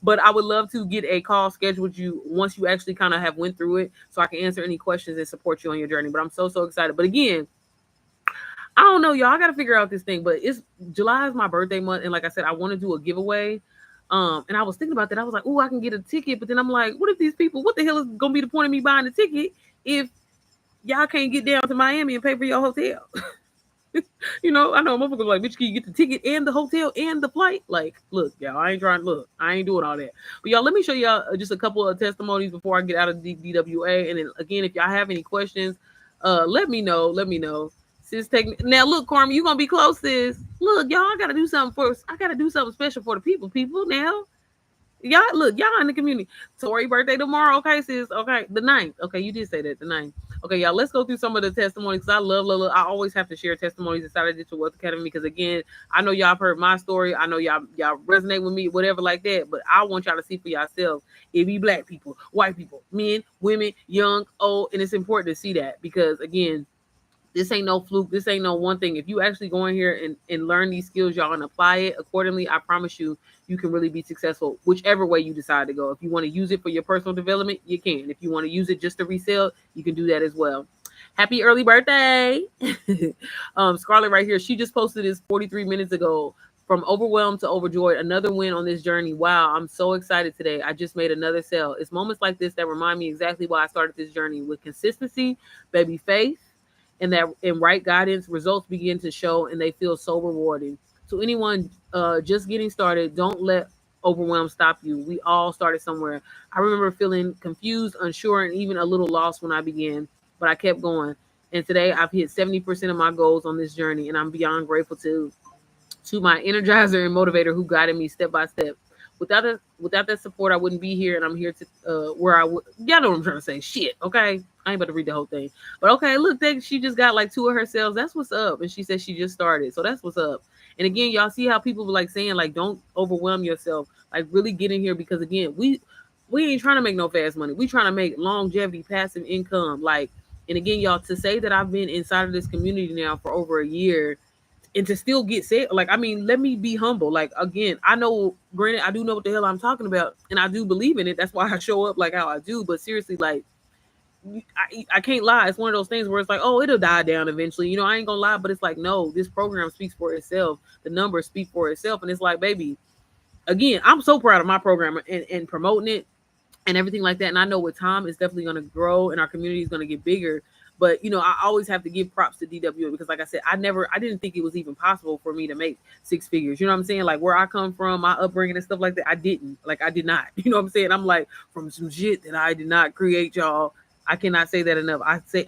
But I would love to get a call scheduled with you once you actually kind of have went through it, so I can answer any questions and support you on your journey. But I'm so excited. But again, I don't know, y'all. I got to figure out this thing. But July is my birthday month, and like I said, I want to do a giveaway. And I was thinking about that. I was like, oh, I can get a ticket. But then I'm like, what if these people? What the hell is gonna be the point of me buying the ticket if y'all can't get down to Miami and pay for your hotel? I know motherfuckers like, bitch, can you get the ticket and the hotel and the flight? Like, look, y'all, I ain't doing all that. But y'all, let me show y'all just a couple of testimonies before I get out of DWA. And then again, if y'all have any questions, let me know. Sis, take me now. Look, Carmen, you gonna be close, sis. Look, y'all, I gotta do something first. I gotta do something special for the people. Now, y'all, look, y'all in the community. Tori birthday tomorrow. Okay, sis. Okay, the 9th. Okay, you did say that, the 9th. Okay, y'all, let's go through some of the testimonies, because I love. I always have to share testimonies inside of Digital Wealth Academy, because again, I know y'all have heard my story. I know y'all resonate with me, whatever like that. But I want y'all to see for yourself. It be black people, white people, men, women, young, old, and it's important to see that, because again, This ain't no fluke. This ain't no one thing. If you actually go in here and learn these skills, y'all, and apply it accordingly, I promise you, you can really be successful, whichever way you decide to go. If you want to use it for your personal development, you can. If you want to use it just to resell, you can do that as well. Happy early birthday. Scarlett right here. She just posted this 43 minutes ago. From overwhelmed to overjoyed, another win on this journey. Wow, I'm so excited today. I just made another sale. It's moments like this that remind me exactly why I started this journey. With consistency, baby, faith, and that in right guidance, results begin to show and they feel so rewarding. To anyone just getting started, don't let overwhelm stop you. We all started somewhere. I remember feeling confused, unsure, and even a little lost when I began, but I kept going. And today I've hit 70% of my goals on this journey, and I'm beyond grateful to my energizer and motivator who guided me step by step. Without that support, I wouldn't be here, and I'm here to where I would. Y'all know what I'm trying to say. Shit, okay. I ain't about to read the whole thing, but okay. Look, she just got like 2 of her sales. That's what's up, and she said she just started, so that's what's up. And again, y'all see how people were like saying like, don't overwhelm yourself. Like really get in here because again, we ain't trying to make no fast money. We trying to make longevity, passive income. Like, and again, y'all, to say that I've been inside of this community now for over a year and to still get set, like, I mean, let me be humble. Like, again, I know, granted, I do know what the hell I'm talking about, and I do believe in it. That's why I show up like how I do. But seriously, like, I can't lie. It's one of those things where it's like, oh, it'll die down eventually. I ain't gonna lie, but it's like, no, this program speaks for itself. The numbers speak for itself, and it's like, baby, again, I'm so proud of my program and promoting it and everything like that. And I know with time, it's definitely going to grow and our community is going to get bigger. But I always have to give props to DWA because, like I said, I didn't think it was even possible for me to make 6 figures. You know what I'm saying? Like where I come from, my upbringing and stuff like that, I did not. You know what I'm saying? I'm like from some shit that I did not create, y'all. I cannot say that enough. I say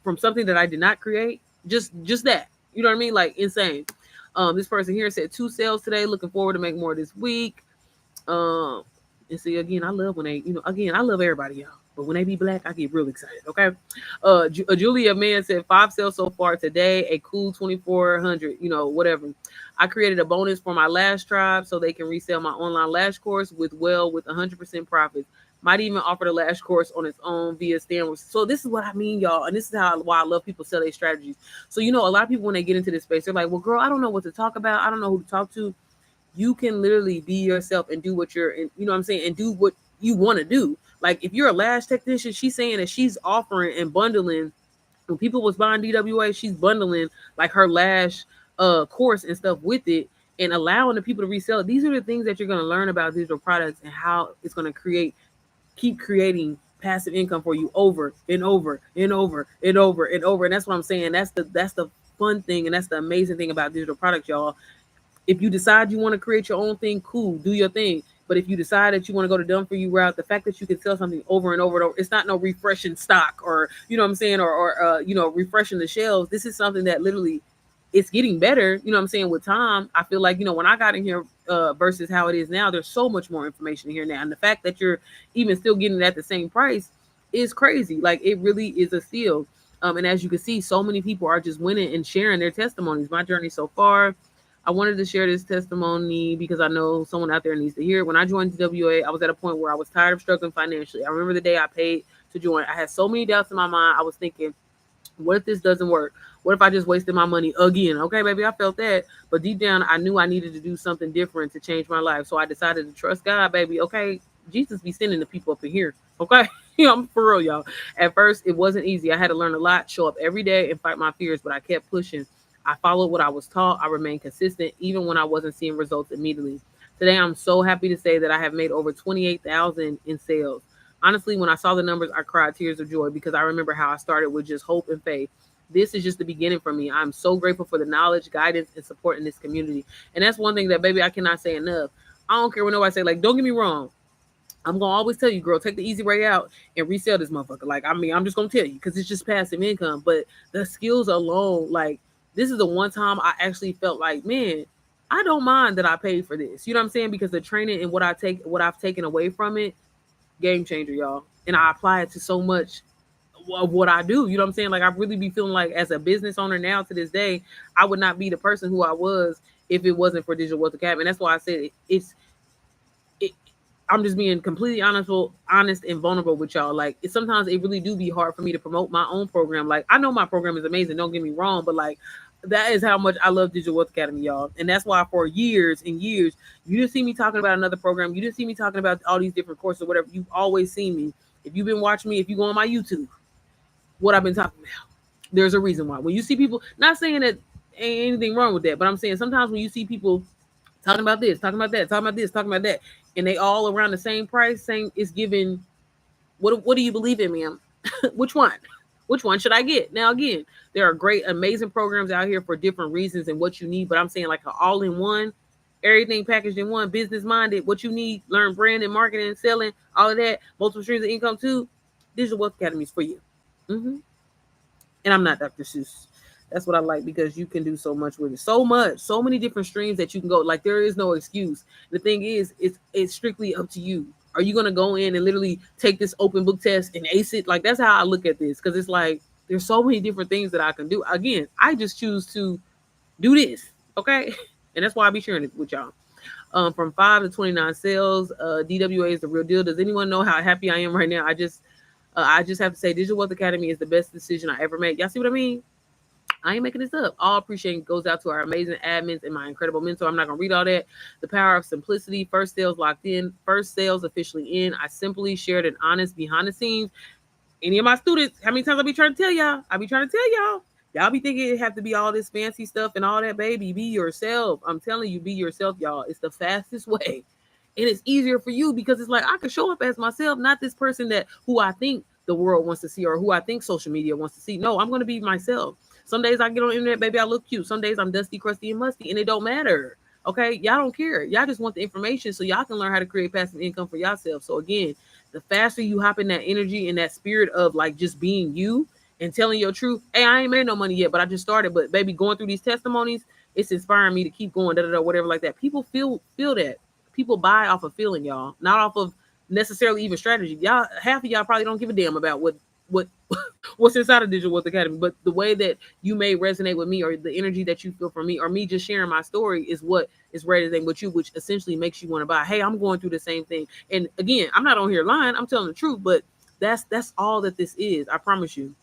from something that I did not create, just that. You know what I mean? Like insane. This person here said 2 sales today. Looking forward to make more this week. And see, again, I love when they, again, I love everybody, y'all. But when they be black, I get real excited. Okay. Julia Man said 5 sales so far today, a cool 2,400, whatever. I created a bonus for my Lash Tribe so they can resell my online lash course with 100% profits. Might even offer the lash course on its own via Stanford. So this is what I mean, y'all. And this is why I love people sell their strategies. So, a lot of people, when they get into this space, they're like, well, girl, I don't know what to talk about. I don't know who to talk to. You can literally be yourself and do what you're, you know what I'm saying, and do what you want to do. Like if you're a lash technician, she's saying that she's offering and bundling. When people was buying DWA, she's bundling like her lash course and stuff with it and allowing the people to resell it. These are the things that you're going to learn about digital products and how it's going to keep creating passive income for you over and over and over and over and over. And that's what I'm saying. That's the fun thing. And that's the amazing thing about digital products, y'all. If you decide you want to create your own thing, cool, do your thing. But if you decide that you want to go the done for you route, the fact that you can sell something over and over and over, it's not no refreshing stock or, you know what I'm saying, or refreshing the shelves. This is something that literally it's getting better, you know what I'm saying, with time. I feel like, when I got in here versus how it is now, there's so much more information here now. And the fact that you're even still getting it at the same price is crazy. Like it really is a steal. And as you can see, so many people are just winning and sharing their testimonies. My journey so far, I wanted to share this testimony because I know someone out there needs to hear it. When I joined DWA, I was at a point where I was tired of struggling financially. I remember the day I paid to join. I had so many doubts in my mind. I was thinking, what if this doesn't work? What if I just wasted my money again? Okay, baby, I felt that. But deep down, I knew I needed to do something different to change my life. So I decided to trust God, baby. Okay, Jesus be sending the people up in here. Okay, I'm for real, y'all. At first, it wasn't easy. I had to learn a lot, show up every day and fight my fears, but I kept pushing. I followed what I was taught. I remained consistent even when I wasn't seeing results immediately. Today, I'm so happy to say that I have made over 28,000 in sales. Honestly, when I saw the numbers, I cried tears of joy because I remember how I started with just hope and faith. This is just the beginning for me. I'm so grateful for the knowledge, guidance, and support in this community. And that's one thing that, baby, I cannot say enough. I don't care what nobody say. Like, don't get me wrong. I'm going to always tell you, girl, take the easy way out and resell this motherfucker. Like, I mean, I'm just going to tell you because it's just passive income. But the skills alone, like, this is the one time I actually felt like, man, I don't mind that I paid for this. You know what I'm saying? Because the training and what I've taken away from it, game changer, y'all. And I apply it to so much of what I do. You know what I'm saying? Like I really be feeling like as a business owner now to this day, I would not be the person who I was if it wasn't for Digital Wealth Academy. And that's why I said it, I'm just being completely honest and vulnerable with y'all. Like, sometimes it really do be hard for me to promote my own program. Like, I know my program is amazing. Don't get me wrong, but like, that is how much I love Digital Wealth Academy, y'all. And that's why for years and years, you didn't see me talking about another program. You didn't see me talking about all these different courses or whatever. You've always seen me. If you've been watching me, if you go on my YouTube, what I've been talking about. There's a reason why. When you see people, not saying that ain't anything wrong with that, but I'm saying sometimes when you see people talking about this, talking about that, talking about this, talking about that, and they all around the same price, same, it's given. What do you believe in, ma'am? Which one? Which one should I get? Now again, there are great, amazing programs out here for different reasons and what you need, but I'm saying like an all-in-one, everything packaged in one, business minded, what you need, learn branding, marketing, selling, all of that, multiple streams of income too. Digital Wealth Academy is for you. Mm-hmm. And I'm not Dr. Seuss. That's what I like because you can do so much with it. So much, so many different streams that you can go. Like, there is no excuse. The thing is, it's strictly up to you. Are you gonna go in and literally take this open book test and ace it? Like, that's how I look at this, because it's like there's so many different things that I can do. Again, I just choose to do this, okay? And that's why I be sharing it with y'all. From 5 to 29 sales, DWA is the real deal. Does anyone know how happy I am right now? I just have to say, Digital Wealth Academy is the best decision I ever made. Y'all see what I mean? I ain't making this up. All appreciation goes out to our amazing admins and my incredible mentor. I'm not going to read all that. The power of simplicity. First sales locked in. First sales officially in. I simply shared an honest behind the scenes. Any of my students, how many times I be trying to tell y'all? I be trying to tell y'all. Y'all be thinking it have to be all this fancy stuff and all that, baby. Be yourself. I'm telling you, be yourself, y'all. It's the fastest way. And it's easier for you because it's like I can show up as myself, not this person that who I think the world wants to see or who I think social media wants to see. No, I'm going to be myself. Some days I get on the internet, baby, I look cute. Some days I'm dusty, crusty, and musty, and it don't matter. Okay, y'all don't care. Y'all just want the information so y'all can learn how to create passive income for yourself. So again, the faster you hop in that energy and that spirit of like just being you and telling your truth. Hey, I ain't made no money yet, but I just started. But baby, going through these testimonies, it's inspiring me to keep going, whatever like that. People feel that. People buy off of feeling, y'all, not off of necessarily even strategy. Y'all, half of y'all probably don't give a damn about what what's inside of Digital Wealth Academy, but the way that you may resonate with me or the energy that you feel from me or me just sharing my story is what is resonating with you, which essentially makes you want to buy. Hey, I'm going through the same thing. And again, I'm not on here lying. I'm telling the truth, but that's all that this is. I promise you.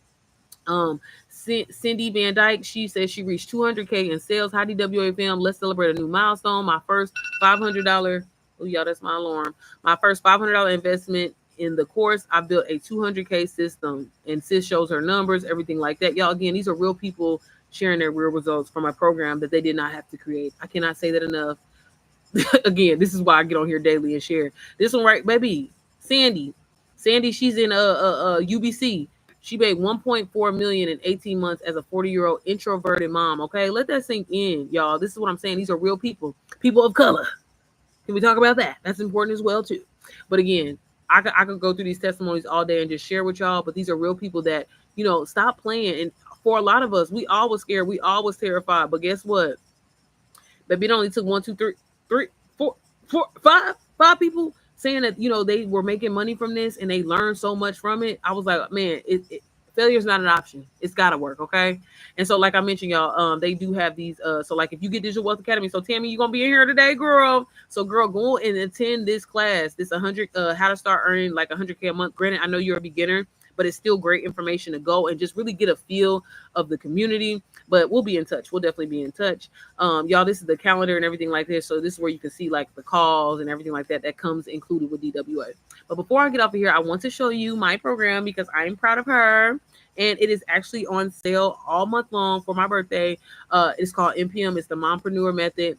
Cindy Van Dyke, she says she reached 200K in sales. Hi, DWA fam. Let's celebrate a new milestone. My first $500. Oh, y'all, that's my alarm. My first $500 investment in the course. I built a 200K system, and sis shows her numbers, everything like that. Y'all, again, these are real people sharing their real results from a program that they did not have to create. I cannot say that enough. Again, this is why I get on here daily and share this one, right, baby? Sandy, she's in UBC. She made 1.4 million in 18 months as a 40-year-old introverted mom. Okay, let that sink in, y'all. This is what I'm saying. These are real people of color. Can we talk about that? That's important as well too. But again, I could go through these testimonies all day and just share with y'all. But these are real people that, stop playing. And for a lot of us, we all was scared. We all was terrified. But guess what? Baby, it only took 1, 2, 3, 4, 5 people saying that, they were making money from this and they learned so much from it. I was like, man, failure is not an option. It's got to work. Okay. And so, like I mentioned, y'all, they do have these. So like if you get Digital Wealth Academy, so Tammy, you're going to be in here today, girl. So girl, go and attend this class, this 100, how to start earning like 100K a month. Granted, I know you're a beginner, but it's still great information to go and just really get a feel of the community. But we'll be in touch. We'll definitely be in touch. Y'all, this is the calendar and everything like this. So this is where you can see like the calls and everything like that comes included with DWA. But before I get off of here, I want to show you my program because I'm proud of her. And it is actually on sale all month long for my birthday. It's called MPM. It's the Mompreneur Method.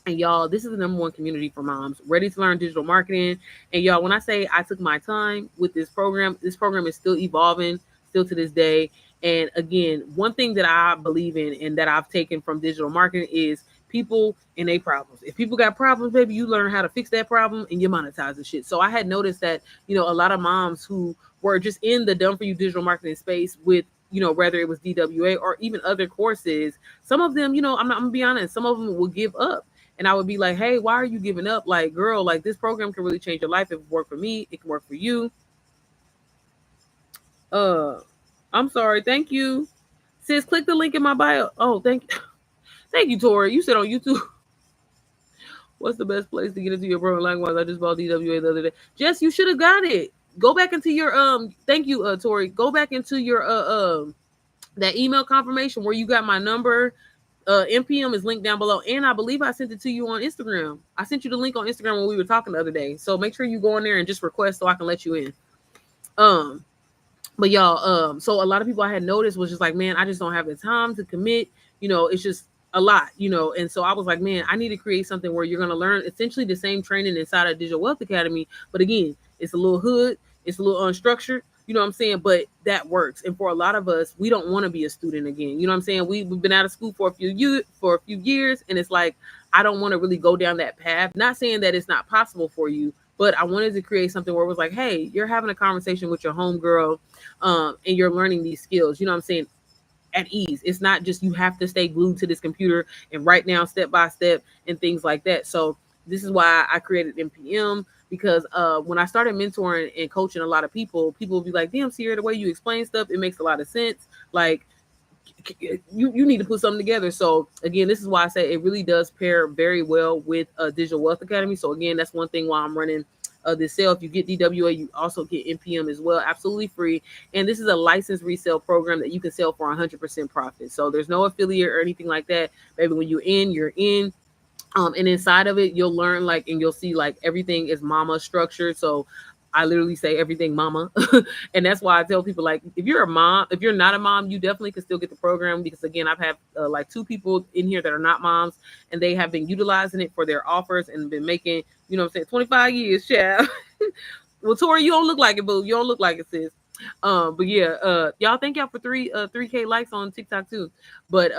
And y'all, this is the #1 community for moms ready to learn digital marketing. And y'all, when I say I took my time with this program is still evolving, still to this day. And again, one thing that I believe in and that I've taken from digital marketing is people and their problems. If people got problems, baby, you learn how to fix that problem and you monetize the shit. So I had noticed that, a lot of moms who were just in the done for you digital marketing space with, whether it was DWA or even other courses, some of them, I'm gonna be honest, some of them will give up. And I would be like, hey, why are you giving up? Like, girl, like this program can really change your life. If it worked for me, it can work for you. I'm sorry. Thank you. Sis, click the link in my bio. Oh, thank you. Thank you, Tori. You said on YouTube. What's the best place to get into your program? Likewise, I just bought DWA the other day. Jess, you should have got it. Go back into your thank you, Tori. Go back into your that email confirmation where you got my number. NPM is linked down below, and I believe I sent it to you on Instagram. I sent you the link on Instagram when we were talking the other day. So make sure you go in there and just request so I can let you in. But y'all, so a lot of people I had noticed was just like, man, I just don't have the time to commit. It's just a lot, and so I was like, man, I need to create something where you're going to learn essentially the same training inside of Digital Wealth Academy, but again, it's a little hood, it's a little unstructured, you know what I'm saying, but that works. And for a lot of us, we don't want to be a student again, you know what I'm saying. We've been out of school for a few years, and it's like, I don't want to really go down that path. Not saying that it's not possible for you, but I wanted to create something where it was like, hey, you're having a conversation with your homegirl, and you're learning these skills, you know what I'm saying, at ease. It's not just you have to stay glued to this computer and write down step by step and things like that. So this is why I created NPM, because when I started mentoring and coaching a lot of people will be like, damn, Sierra, the way you explain stuff, it makes a lot of sense. Like, you need to put something together. So again, this is why I say it really does pair very well with Digital Wealth Academy. So again, that's one thing why I'm running this sale. If you get DWA, you also get NPM as well, absolutely free. And this is a licensed resale program that you can sell for 100% profit. So there's no affiliate or anything like that. Baby, when you're in. And inside of it, you'll learn and you'll see everything is mama structured. So I literally say everything mama. And that's why I tell people, if you're a mom, if you're not a mom, you definitely can still get the program, because again, I've had 2 people in here that are not moms, and they have been utilizing it for their offers and been making, 25 years, child. Well, Tori, you don't look like it, boo. You don't look like it, sis. But yeah, y'all, thank y'all for 3K likes on TikTok too. But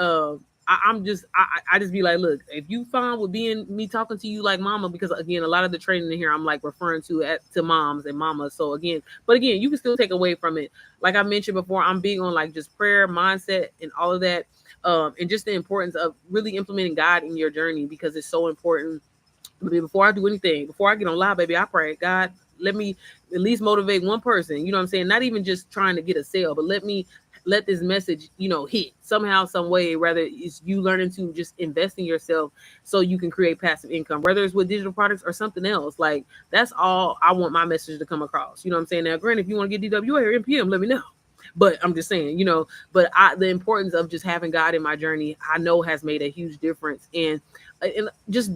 I'm just I just be like, look, if you fine with being me talking to you like mama, because again, a lot of the training in here I'm referring to moms and mamas. So again, you can still take away from it. Like I mentioned before, I'm big on just prayer, mindset, and all of that, and just the importance of really implementing God in your journey, because it's so important. Before I do anything, before I get on live, baby, I pray, God, let me at least motivate one person. You know what I'm saying? Not even just trying to get a sale, but let this message, hit somehow, some way, whether it's you learning to just invest in yourself so you can create passive income, whether it's with digital products or something else. That's all I want my message to come across. You know what I'm saying? Now, granted, if you want to get DWA or NPM, let me know. But I'm just saying, but the importance of just having God in my journey, I know has made a huge difference. And just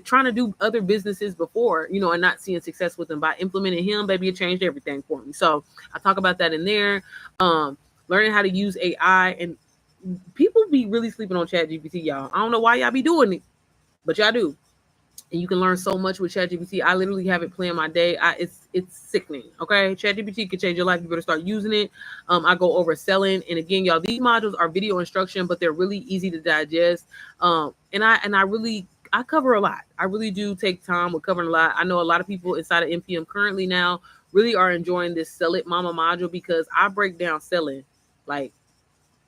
trying to do other businesses before, and not seeing success with them, by implementing him, baby, it changed everything for me. So I talk about that in there. Learning how to use AI, and people be really sleeping on ChatGPT, y'all. I don't know why y'all be doing it, but y'all do. And you can learn so much with ChatGPT. I literally have it plan my day. It's sickening. Okay, ChatGPT can change your life. You better start using it. I go over selling, and again, y'all, these modules are video instruction, but they're really easy to digest. And I cover a lot. I really do take time with covering a lot. I know a lot of people inside of NPM currently now really are enjoying this Sell It Mama module, because I break down selling, and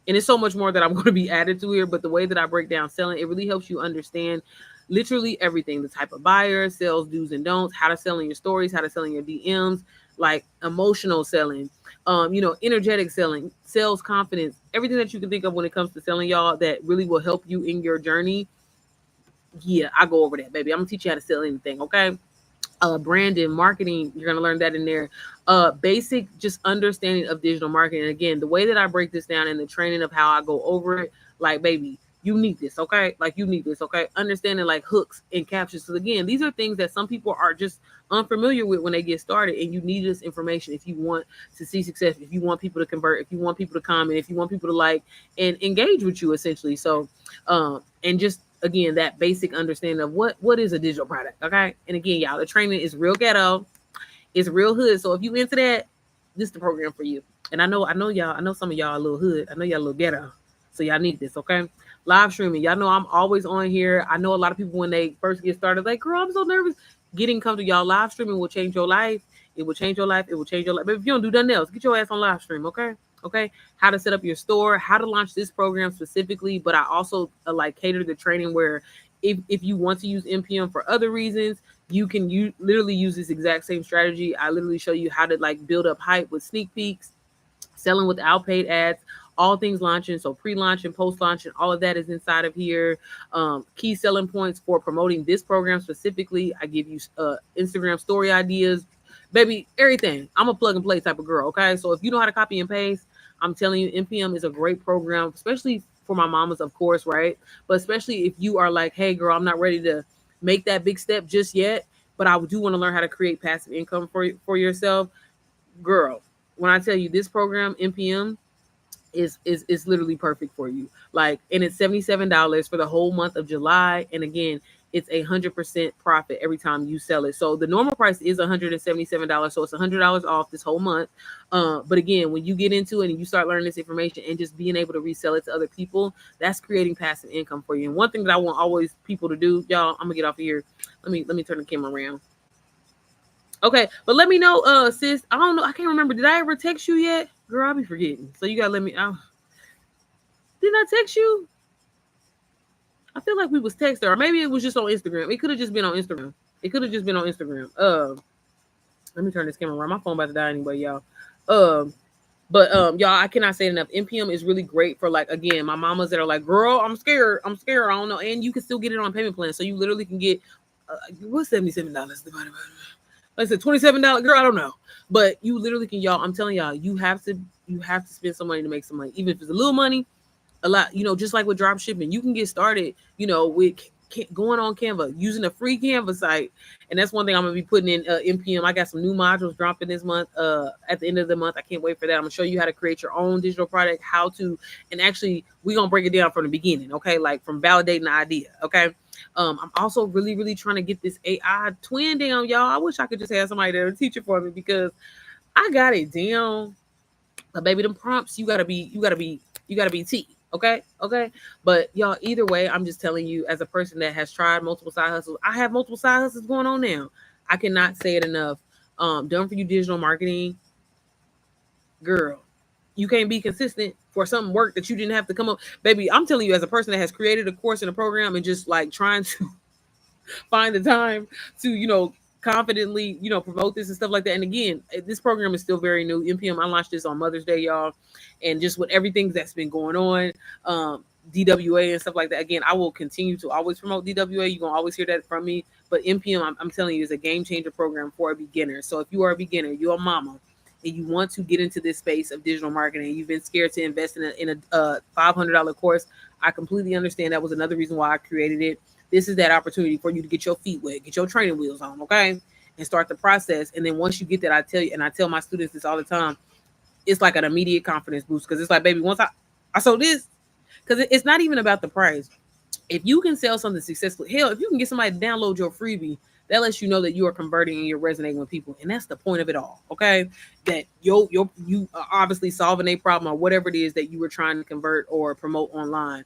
it's so much more that I'm going to be added to here. But the way that I break down selling, it really helps you understand literally everything: the type of buyer, sales do's and don'ts, how to sell in your stories, how to sell in your DMs, emotional selling, energetic selling, sales confidence, everything that you can think of when it comes to selling, y'all, that really will help you in your journey. Yeah, I go over that, baby. I'm gonna teach you how to sell anything, okay? Branding, marketing, you're gonna learn that in there. Basic just understanding of digital marketing. And again, the way that I break this down in the training of how I go over it, baby, you need this, okay? You need this, okay? Understanding hooks and captions. So again, these are things that some people are just unfamiliar with when they get started, and you need this information if you want to see success, if you want people to convert, if you want people to comment, if you want people to like and engage with you, essentially. So and just again, that basic understanding of what is a digital product, okay? And again, y'all, the training is real ghetto, it's real hood. So if you into that, this is the program for you. And I know y'all, I know some of y'all a little hood, I know y'all a little ghetto, so y'all need this, okay? Live streaming, y'all know I'm always on here. I know a lot of people when they first get started, girl, I'm so nervous. Getting comfortable, y'all. Live streaming will change your life. It will change your life. It will change your life. But if you don't do nothing else, get your ass on live stream, okay? Okay, how to set up your store, how to launch this program specifically. But I also cater the training where if you want to use NPM for other reasons, you can literally use this exact same strategy. I literally show you how to build up hype with sneak peeks, selling without paid ads, all things launching. So pre-launch and post-launch and all of that is inside of here. Key selling points for promoting this program specifically. I give you Instagram story ideas, baby, everything. I'm a plug and play type of girl. Okay. So if you know how to copy and paste, I'm telling you, NPM is a great program, especially for my mamas, of course, right? But especially if you are like, hey, girl, I'm not ready to make that big step just yet, but I do want to learn how to create passive income for yourself, girl. When I tell you this program, NPM, is literally perfect for you. Like, and it's $77 for the whole month of July. And again, it's 100% profit every time you sell it. So the normal price is $177. So it's $100 off this whole month. But again, when you get into it and you start learning this information and just being able to resell it to other people, that's creating passive income for you. And one thing that I want always people to do, y'all, I'm gonna get off of here. Let me turn the camera around. Okay, but let me know, sis. I don't know. I can't remember. Did I ever text you yet? Girl, I'll be forgetting. So you gotta let me. Didn't I text you? I feel like we was texting, or maybe it was just on Instagram. It could have just been on Instagram. Let me turn this camera around. My phone about to die anyway, y'all. Y'all, I cannot say it enough. NPM is really great for, like, again, my mamas that are like, girl, I'm scared. I don't know. And you can still get it on payment plan. So you literally can get what's $77 divided by, like I said, $27, girl, I don't know. But you literally can, y'all. I'm telling y'all, you have to spend some money to make some money. Even if it's a little money, a lot, just like with drop shipping, you can get started, with going on Canva, using a free Canva site. And that's one thing I'm gonna be putting in NPM. I got some new modules dropping this month, at the end of the month. I can't wait for that. I'm gonna show you how to create your own digital product, how to, and actually we're gonna break it down from the beginning, okay? Like from validating the idea, okay? I'm also really, really trying to get this AI twin down, y'all. I wish I could just have somebody there to teach it for me, because I got it down. But baby, them prompts, you gotta be T. Okay. But y'all, either way, I'm just telling you, as a person that has tried multiple side hustles, I have multiple side hustles going on now. I cannot say it enough. Done for you digital marketing, girl. You can't be consistent for some work that you didn't have to come up. Baby, I'm telling you, as a person that has created a course and a program and just like trying to find the time to, confidently, promote this and stuff like that. And again, this program is still very new. NPM, I launched this on Mother's Day, y'all. And just with everything that's been going on, DWA and stuff like that. Again, I will continue to always promote DWA. You're going to always hear that from me. But NPM, I'm telling you, is a game changer program for a beginner. So if you are a beginner, you're a mama, and you want to get into this space of digital marketing, you've been scared to invest in a $500 course, I completely understand. That was another reason why I created it. This is that opportunity for you to get your feet wet, get your training wheels on, okay? And start the process. And then once you get that, I tell you, and I tell my students this all the time, it's like an immediate confidence boost. Because it's like, baby, once I sold this, because it's not even about the price. If you can sell something successfully, hell, if you can get somebody to download your freebie, that lets you know that you are converting and you're resonating with people. And that's the point of it all, okay? That you are obviously solving a problem or whatever it is that you were trying to convert or promote online.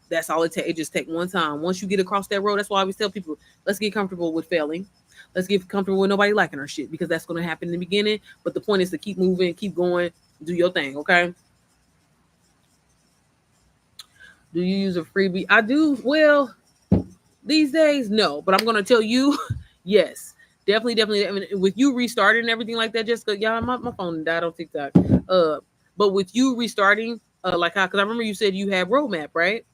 That's all it takes. It just takes one time. Once you get across that road, that's why I always tell people, let's get comfortable with failing. Let's get comfortable with nobody liking our shit, because that's going to happen in the beginning. But the point is to keep moving, keep going, do your thing, okay? Do you use a freebie? I do. Well, these days, no. But I'm going to tell you, yes. Definitely. I mean, with you restarting and everything like that, Jessica, y'all, my phone died on TikTok. But with you restarting, like how, because I remember you said you had roadmap, right?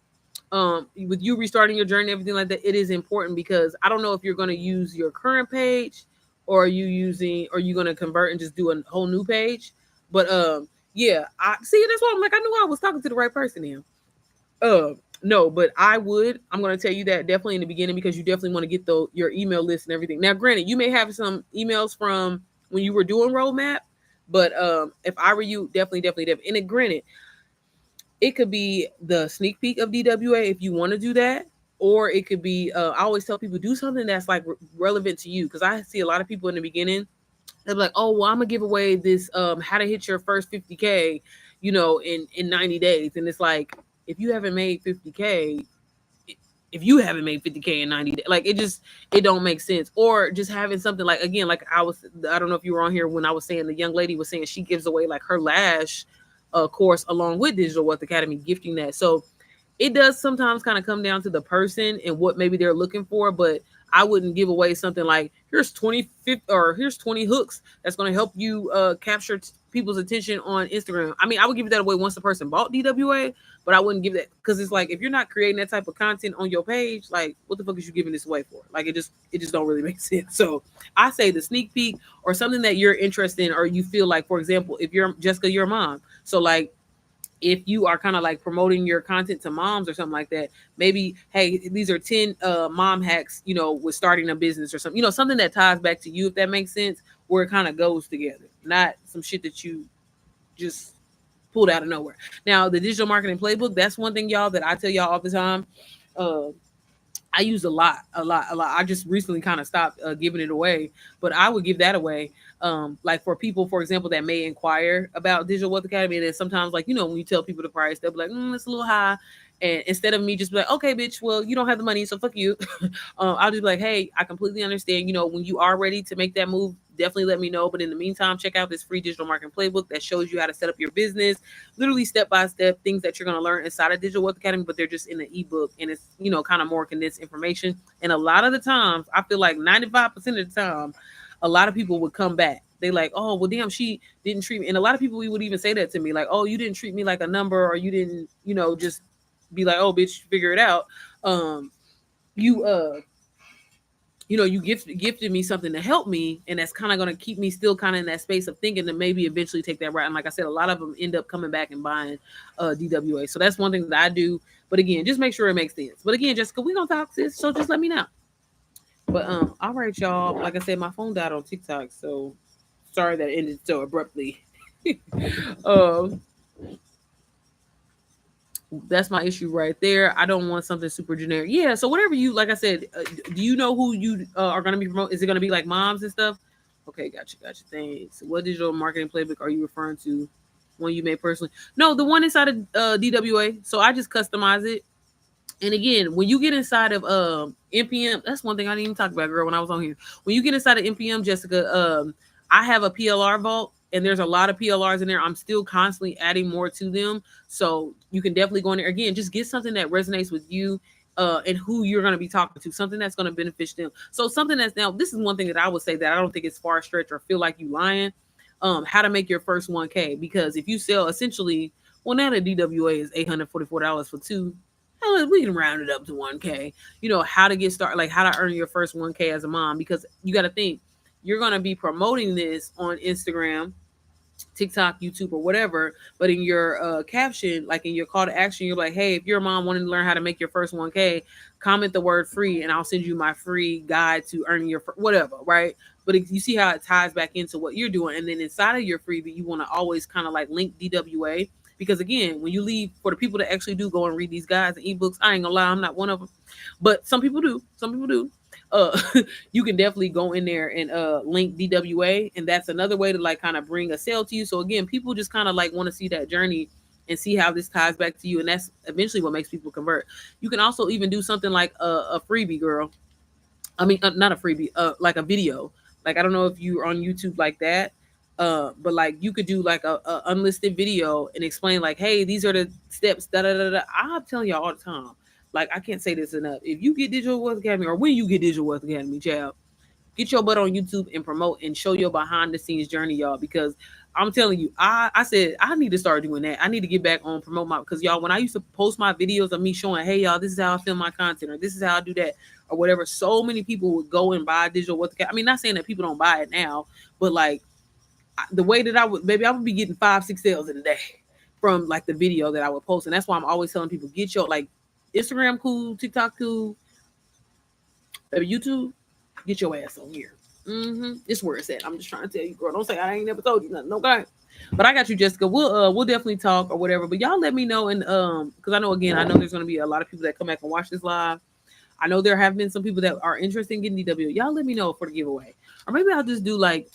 With you restarting your journey, everything like that, it is important, because I don't know if you're going to use your current page, or are you going to convert and just do a whole new page. But yeah, I see. That's why I'm like, I knew I was talking to the right person here. No, but I'm going to tell you that definitely in the beginning, because you definitely want to get your email list and everything. Now, granted, you may have some emails from when you were doing roadmap, but if I were you, definitely. And it, granted, it could be the sneak peek of DWA if you want to do that, or it could be, I always tell people, do something that's like relevant to you. Because I see a lot of people in the beginning, they're like, oh, well, I'm gonna give away this how to hit your first 50K, in 90 days. And it's like, if you haven't made 50K, if you haven't made 50K in 90 days, like, it don't make sense. Or just having something like, again, like I don't know if you were on here when I was saying, the young lady was saying she gives away like her lash course along with Digital Wealth Academy, gifting that. So it does sometimes kind of come down to the person and what maybe they're looking for. But I wouldn't give away something like, here's 20 hooks that's going to help you capture people's attention on Instagram. I mean, I would give that away once the person bought DWA, but I wouldn't give that because it's like if you're not creating that type of content on your page, like what the fuck is you giving this away for? Like it just don't really make sense. So I say the sneak peek or something that you're interested in or you feel like, for example, if you're Jessica, you're a mom. So like if you are kind of like promoting your content to moms or something like that, maybe, hey, these are 10 mom hacks, with starting a business or something, something that ties back to you, if that makes sense, where it kind of goes together, not some shit that you just pulled out of nowhere. Now, the digital marketing playbook, that's one thing, y'all, that I tell y'all all the time. Uh, I use a lot, a lot, a lot. I just recently kind of stopped giving it away, but I would give that away. Like for people, for example, that may inquire about Digital Wealth Academy, and then sometimes, like, when you tell people the price, they'll be like, it's a little high. And instead of me just be like, okay, bitch, well, you don't have the money, so fuck you. I'll just be like, hey, I completely understand. When you are ready to make that move, definitely let me know. But in the meantime, check out this free digital marketing playbook that shows you how to set up your business, literally step by step, things that you're going to learn inside of Digital Wealth Academy, but they're just in the ebook, and it's, kind of more condensed information. And a lot of the times, I feel like 95% of the time, a lot of people would come back. They like, oh, well, damn, she didn't treat me. And a lot of people would even say that to me, like, oh, you didn't treat me like a number, or you didn't, just be like, oh, bitch, figure it out. You you gifted me something to help me, and that's kind of going to keep me still kind of in that space of thinking to maybe eventually take that route. And like I said, a lot of them end up coming back and buying DWA. So that's one thing that I do. But again, just make sure it makes sense. But again, Jessica, we gonna talk, sis. So just let me know. But all right, y'all. Like I said, my phone died on TikTok, so sorry that it ended so abruptly. um, that's my issue right there. I don't want something super generic. Yeah, so whatever you, like I said, do you know who you are going to be promoting? Is it going to be like moms and stuff? Okay, gotcha. Thanks. What digital marketing playbook are you referring to? One you made personally? No, the one inside of DWA. So I just customize it. And again, when you get inside of NPM, that's one thing I didn't even talk about, girl, when I was on here. When you get inside of NPM, Jessica, I have a PLR vault, and there's a lot of PLRs in there. I'm still constantly adding more to them. So you can definitely go in there. Again, just get something that resonates with you and who you're going to be talking to, something that's going to benefit them. So something that's, now, this is one thing that I would say that I don't think it's far stretch or feel like you lying. How to make your first 1K. Because if you sell essentially, well, now the DWA is $844 for two. We can round it up to 1K. How to get started, like how to earn your first 1K as a mom, because you got to think you're going to be promoting this on Instagram, TikTok, YouTube, or whatever. But in your caption, like in your call to action, you're like, hey, if you're a mom wanting to learn how to make your first 1K, comment the word free, and I'll send you my free guide to earning your whatever, right? But you see how it ties back into what you're doing. And then inside of your freebie, you want to always kind of like link DWA. Because again, when you leave, for the people that actually do go and read these guides and ebooks, I ain't gonna lie, I'm not one of them. But some people do. You can definitely go in there and link DWA, and that's another way to like kind of bring a sale to you. So again, people just kind of like want to see that journey and see how this ties back to you, and that's eventually what makes people convert. You can also even do something like a freebie, girl. I mean, not a freebie, like a video. Like, I don't know if you're on YouTube like that, but like you could do like a unlisted video and explain like, hey, these are the steps. Da da da da. I'm telling y'all all the time. Like, I can't say this enough. If you get Digital Wealth Academy, or when you get Digital Wealth Academy, child, get your butt on YouTube and promote and show your behind the scenes journey, y'all. Because I'm telling you, I said I need to start doing that. I need to get back on promote my, because y'all, when I used to post my videos of me showing, hey y'all, this is how I film my content, or this is how I do that, or whatever, so many people would go and buy Digital Wealth Academy. I mean, not saying that people don't buy it now, but like the way that I would be getting 5-6 sales in a day from like the video that I would post. And that's why I'm always telling people, get your like Instagram cool, TikTok cool, baby, YouTube, get your ass on here. It's where it's at. I'm just trying to tell you, girl. Don't say I ain't never told you nothing. Okay. But I got you, Jessica. We'll definitely talk or whatever. But y'all let me know, and because I know there's gonna be a lot of people that come back and watch this live. I know there have been some people that are interested in getting DW. Y'all let me know for the giveaway. Or maybe I'll just do like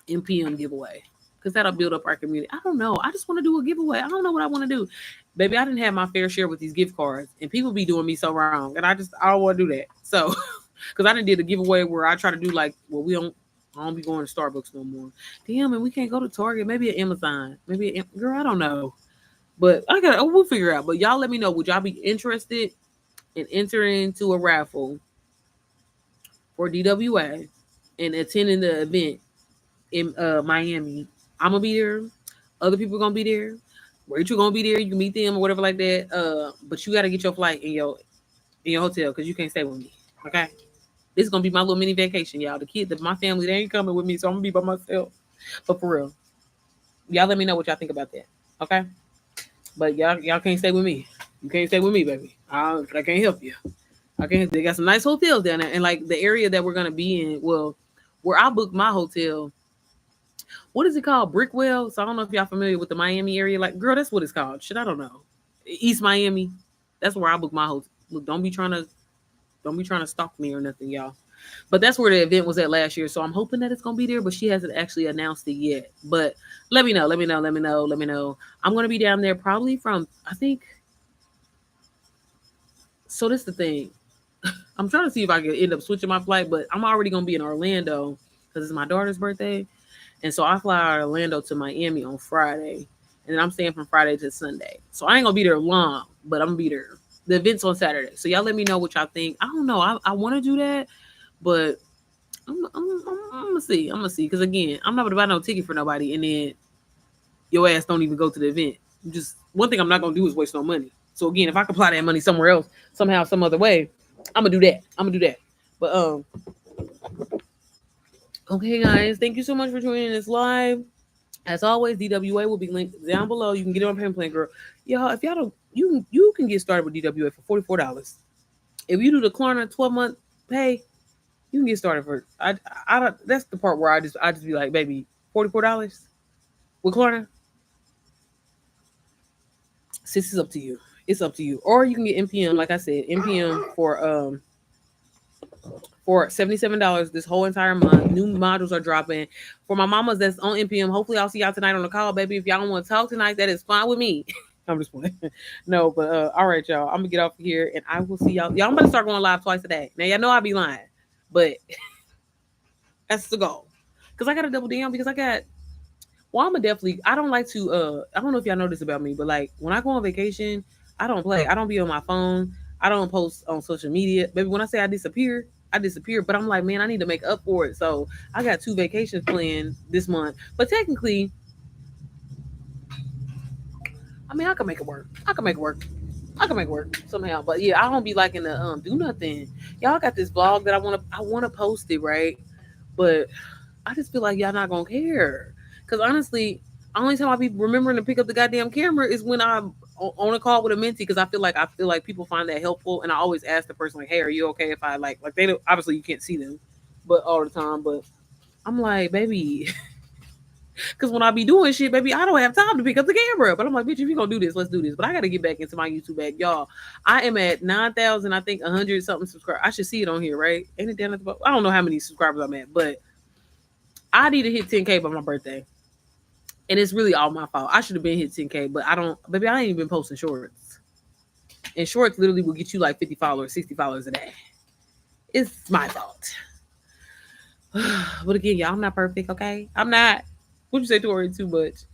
NPM giveaway, because that'll build up our community. I don't know. I just want to do a giveaway. I don't know what I want to do. Baby, I didn't have my fair share with these gift cards, and people be doing me so wrong. And I don't want to do that. So, because I didn't did a giveaway where I try to do like, well, I don't be going to Starbucks no more. Damn, and we can't go to Target. Maybe at Amazon. Girl, I don't know. But we'll figure out. But y'all let me know. Would y'all be interested in entering into a raffle for DWA and attending the event in Miami I'm gonna be there. Other people gonna be there. Rachel gonna be there. You can meet them or whatever like that. But you gotta get your flight in your hotel because you can't stay with me. Okay. This is gonna be my little mini vacation, y'all. The kids, my family, they ain't coming with me, so I'm gonna be by myself. But for real, y'all let me know what y'all think about that. Okay. But y'all can't stay with me. You can't stay with me, baby. I can't help you. I can't. They got some nice hotels down there, and like the area that we're gonna be in. Well, where I booked my hotel, what is it called? Brickwell. So I don't know if y'all familiar with the Miami area. Like, girl, that's what it's called. Shit, I don't know. East Miami. That's where I booked my hotel. Look, don't be trying to stalk me or nothing, y'all. But that's where the event was at last year. So I'm hoping that it's gonna be there, but she hasn't actually announced it yet. But let me know, let me know, let me know, let me know. I'm gonna be down there probably from I think so this is the thing. I'm trying to see if I can end up switching my flight, but I'm already gonna be in Orlando because it's my daughter's birthday. And so I fly out of Orlando to Miami on Friday. And then I'm staying from Friday to Sunday. So I ain't gonna be there long, but I'm gonna be there. The event's on Saturday. So y'all let me know what y'all think. I don't know. I want to do that, but I'm gonna see. I'm gonna see. Because again, I'm not gonna buy no ticket for nobody, and then your ass don't even go to the event. Just one thing I'm not gonna do is waste no money. So again, if I can apply that money somewhere else, somehow, some other way, I'm gonna do that. I'm gonna do that. But okay, guys, thank you so much for joining this live. As always, DWA will be linked down below. You can get it on payment plan, girl. Y'all, if y'all don't, you can get started with DWA for $44. If you do the Klarna 12-month pay, you can get started for. I don't. That's the part where I just be like, baby, $44 with Klarna. Sis, is up to you. It's up to you. Or you can get NPM, like I said, NPM for $77 this whole entire month. New modules are dropping. For my mamas that's on NPM, hopefully I'll see y'all tonight on the call, baby. If y'all don't want to talk tonight, that is fine with me. I'm just playing. No, but all right, y'all. I'm gonna get off here and I will see y'all. Y'all, I'm gonna start going live twice a day. Now y'all know I be lying, but that's the goal. Cause I gotta double down because I got well, I'm gonna definitely I don't like to I don't know if y'all know this about me, but like when I go on vacation, I don't play. I don't be on my phone. I don't post on social media. Baby, when I say I disappear. But I'm like, man, I need to make up for it. So I got 2 vacations planned this month. But technically, I mean I can make it work. I can make it work. I can make it work somehow. But yeah, I don't be liking to do nothing. Y'all got this vlog that I wanna post it, right? But I just feel like y'all not gonna care. Cause honestly, only time I be remembering to pick up the goddamn camera is when I'm on a call with a mentee. Cause I feel like people find that helpful, and I always ask the person like, "Hey, are you okay if I like they don't, obviously you can't see them, but all the time." But I'm like, baby, because when I be doing shit, baby, I don't have time to pick up the camera. But I'm like, bitch, if you gonna do this, let's do this. But I gotta get back into my YouTube bag, y'all. I am at 9,000, I think 100 something subscribers. I should see it on here, right? Ain't it down at the bottom? I don't know how many subscribers I'm at, but I need to hit 10K by my birthday. And it's really all my fault. I should have been hit 10K, but I don't, baby, I ain't even been posting shorts. And shorts literally will get you like 50 followers, 60 followers a day. It's my fault. But again, y'all, I'm not perfect, okay? I'm not. Would you say Tori too much?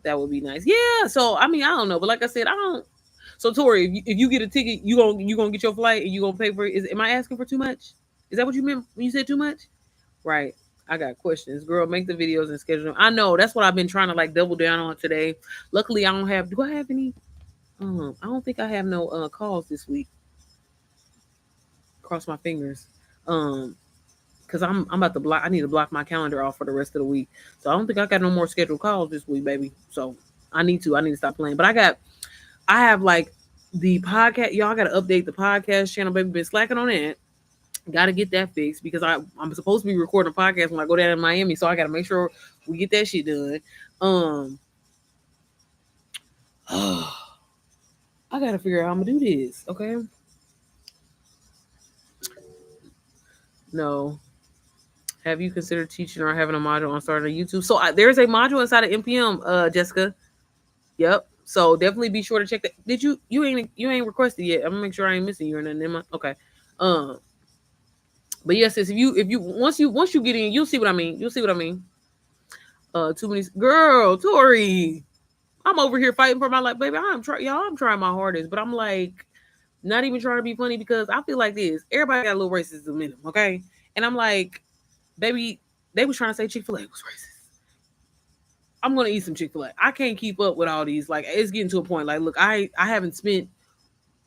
That would be nice. Yeah. So I mean, I don't know, but like I said, I don't. So Tori, if you get a ticket, you gonna get your flight and you gonna pay for it. Am I asking for too much? Is that what you meant when you said too much? Right. I got questions. Girl, make the videos and schedule them. I know. That's what I've been trying to like double down on today. Luckily, I don't have. Do I have any? I don't think I have no calls this week. Cross my fingers. Because I'm about to block. I need to block my calendar off for the rest of the week. So I don't think I got no more scheduled calls this week, baby. So I need to. I need to stop playing. But I have like the podcast. Y'all got to update the podcast channel, baby. Been slacking on that. Got to get that fixed because I'm supposed to be recording a podcast when I go down in Miami, so I got to make sure we get that shit done. I got to figure out how I'm gonna do this. Okay. No. Have you considered teaching or having a module on starting a YouTube? So there's a module inside of NPM, Jessica. Yep. So definitely be sure to check that. Did you ain't requested yet? I'm gonna make sure I ain't missing you or nothing. Okay. Um. But yes, if you once you get in, you'll see what I mean. You'll see what I mean. Too many girl, Tori. I'm over here fighting for my life, baby. I'm trying my hardest, but I'm like not even trying to be funny because I feel like this. Everybody got a little racism in them, okay? And I'm like, baby, they was trying to say Chick-fil-A was racist. I'm gonna eat some Chick-fil-A. I can't keep up with all these. Like it's getting to a point. Like, look, I haven't spent.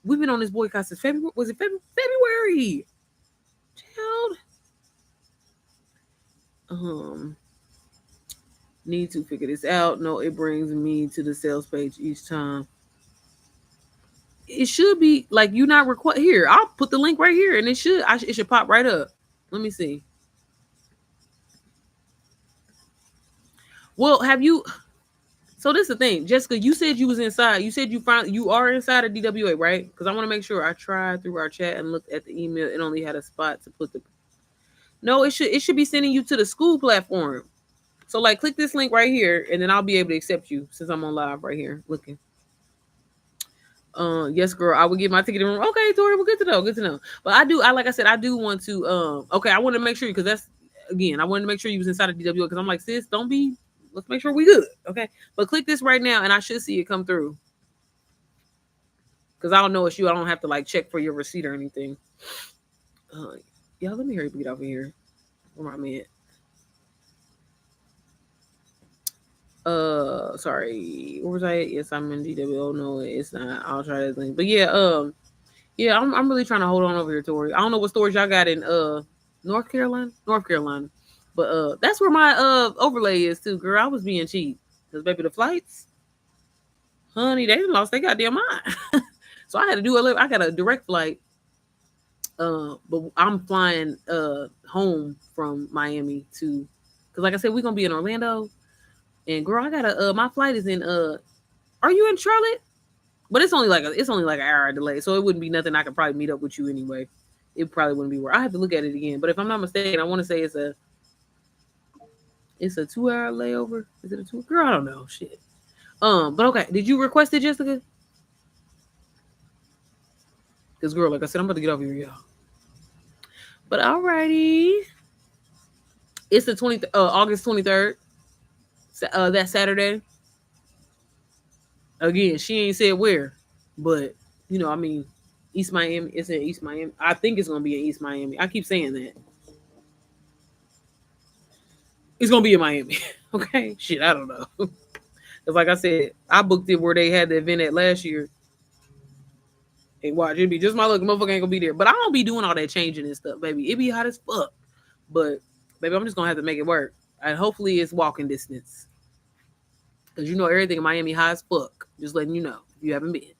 We've been on this boycott since February. Was it February? Child. Need to figure this out. No, it brings me to the sales page each time. It should be like you not request here. I'll put the link right here, and it should pop right up. Let me see. Well, have you? So this is the thing, Jessica. You said you was inside. You said you are inside of DWA, right? Because I want to make sure. I tried through our chat and looked at the email. It only had a spot to put the. No, it should be sending you to the school platform. So like, click this link right here, and then I'll be able to accept you since I'm on live right here looking. Yes, girl, I will get my ticket in room. Okay, Tori, well, good to know. Good to know. But like I said, I do want to. Okay, I want to make sure because that's again, I wanted to make sure you was inside of DWA because I'm like, sis, don't be. Let's make sure we good. Okay, but click this right now, and I should see it come through. Because I don't know it's you. I don't have to like check for your receipt or anything. Yeah, let me hurry up and get over here. Where am I at? Sorry. Where was I at? Yes, I'm in DW. Oh no, it's not. I'll try that link. But yeah, I'm really trying to hold on over here, Tori. I don't know what stores y'all got in North Carolina. North Carolina. But that's where my overlay is too, girl. I was being cheap. Because baby, the flights, honey, they lost their goddamn mind. So I had to do I got a direct flight. But I'm flying home from Miami to because like I said, we're gonna be in Orlando. And girl, I gotta my flight is in are you in Charlotte? But it's only like an hour delay, so it wouldn't be nothing. I could probably meet up with you anyway. It probably wouldn't be where I have to look at it again. But if I'm not mistaken, I want to say it's a 2-hour layover. Is it a 2? Girl, I don't know. Shit. But okay. Did you request it, Jessica? Because girl, like I said, I'm about to get over here, y'all. But alrighty. It's the August 23rd. That Saturday. Again, she ain't said where, but I mean, East Miami. It's in East Miami. I think it's gonna be in East Miami. I keep saying that. It's gonna be in Miami. Okay, shit, I don't know. Cause like I said, I booked it where they had the event at last year. And watch, it'd be just my luck. Motherfucker ain't gonna be there. But I don't be doing all that changing and stuff, baby. It be hot as fuck. But baby, I'm just gonna have to make it work. And hopefully it's walking distance. Cause everything in Miami high as fuck. Just letting you know if you haven't been.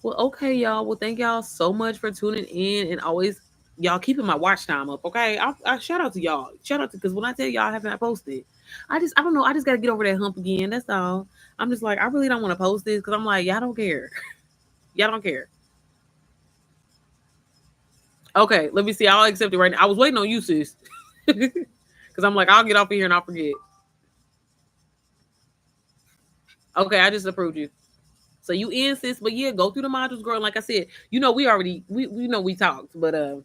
Well, okay, y'all. Well, thank y'all so much for tuning in and always y'all keeping my watch time up. Okay, I shout out to y'all. Shout out to because when I tell y'all I haven't posted, I don't know. I just gotta get over that hump again. That's all. I'm just like I really don't want to post this because I'm like y'all don't care. Y'all don't care. Okay, let me see. I'll accept it right now. I was waiting on you, sis. Because I'm like I'll get off of here and I'll forget. Okay, I just approved you. So you insist, but yeah, go through the modules, girl. Like I said, we already we talked, but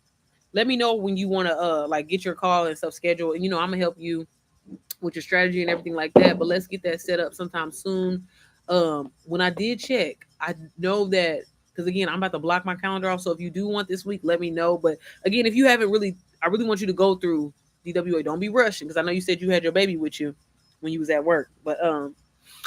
let me know when you want to like get your call and stuff scheduled. And I'm gonna help you with your strategy and everything like that. But let's get that set up sometime soon. When I did check, I know that because again, I'm about to block my calendar off. So if you do want this week, let me know. But again, if you haven't I really want you to go through DWA. Don't be rushing because I know you said you had your baby with you when you was at work, but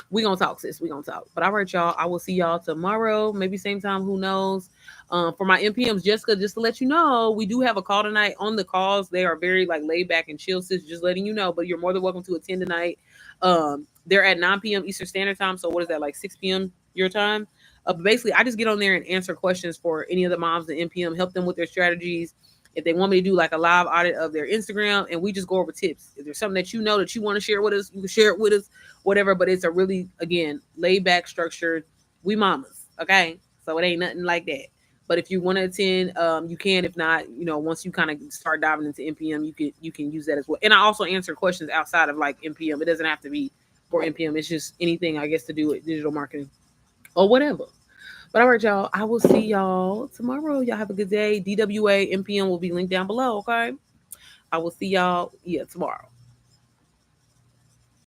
we gonna talk, sis. We gonna talk. But all right, y'all. I will see y'all tomorrow. Maybe same time. Who knows? For my MPMs, Jessica, just to let you know, we do have a call tonight. On the calls, they are very like laid back and chill, sis. Just letting you know. But you're more than welcome to attend tonight. They're at 9 p.m. Eastern Standard Time. So what is that, like 6 p.m. your time? But basically, I just get on there and answer questions for any of the moms in MPM, help them with their strategies. If they want me to do like a live audit of their Instagram, and we just go over tips. If there's something that you know that you want to share with us, you can share it with us, whatever. But it's a really, again, laid back, structured. We mamas, okay? So it ain't nothing like that. But if you want to attend, you can. If not, once you kind of start diving into MPM, you can use that as well. And I also answer questions outside of like MPM. It doesn't have to be for MPM. It's just anything I guess to do with digital marketing or whatever. But all right, y'all. I will see y'all tomorrow. Y'all have a good day. DWA MPM will be linked down below. Okay. I will see y'all tomorrow.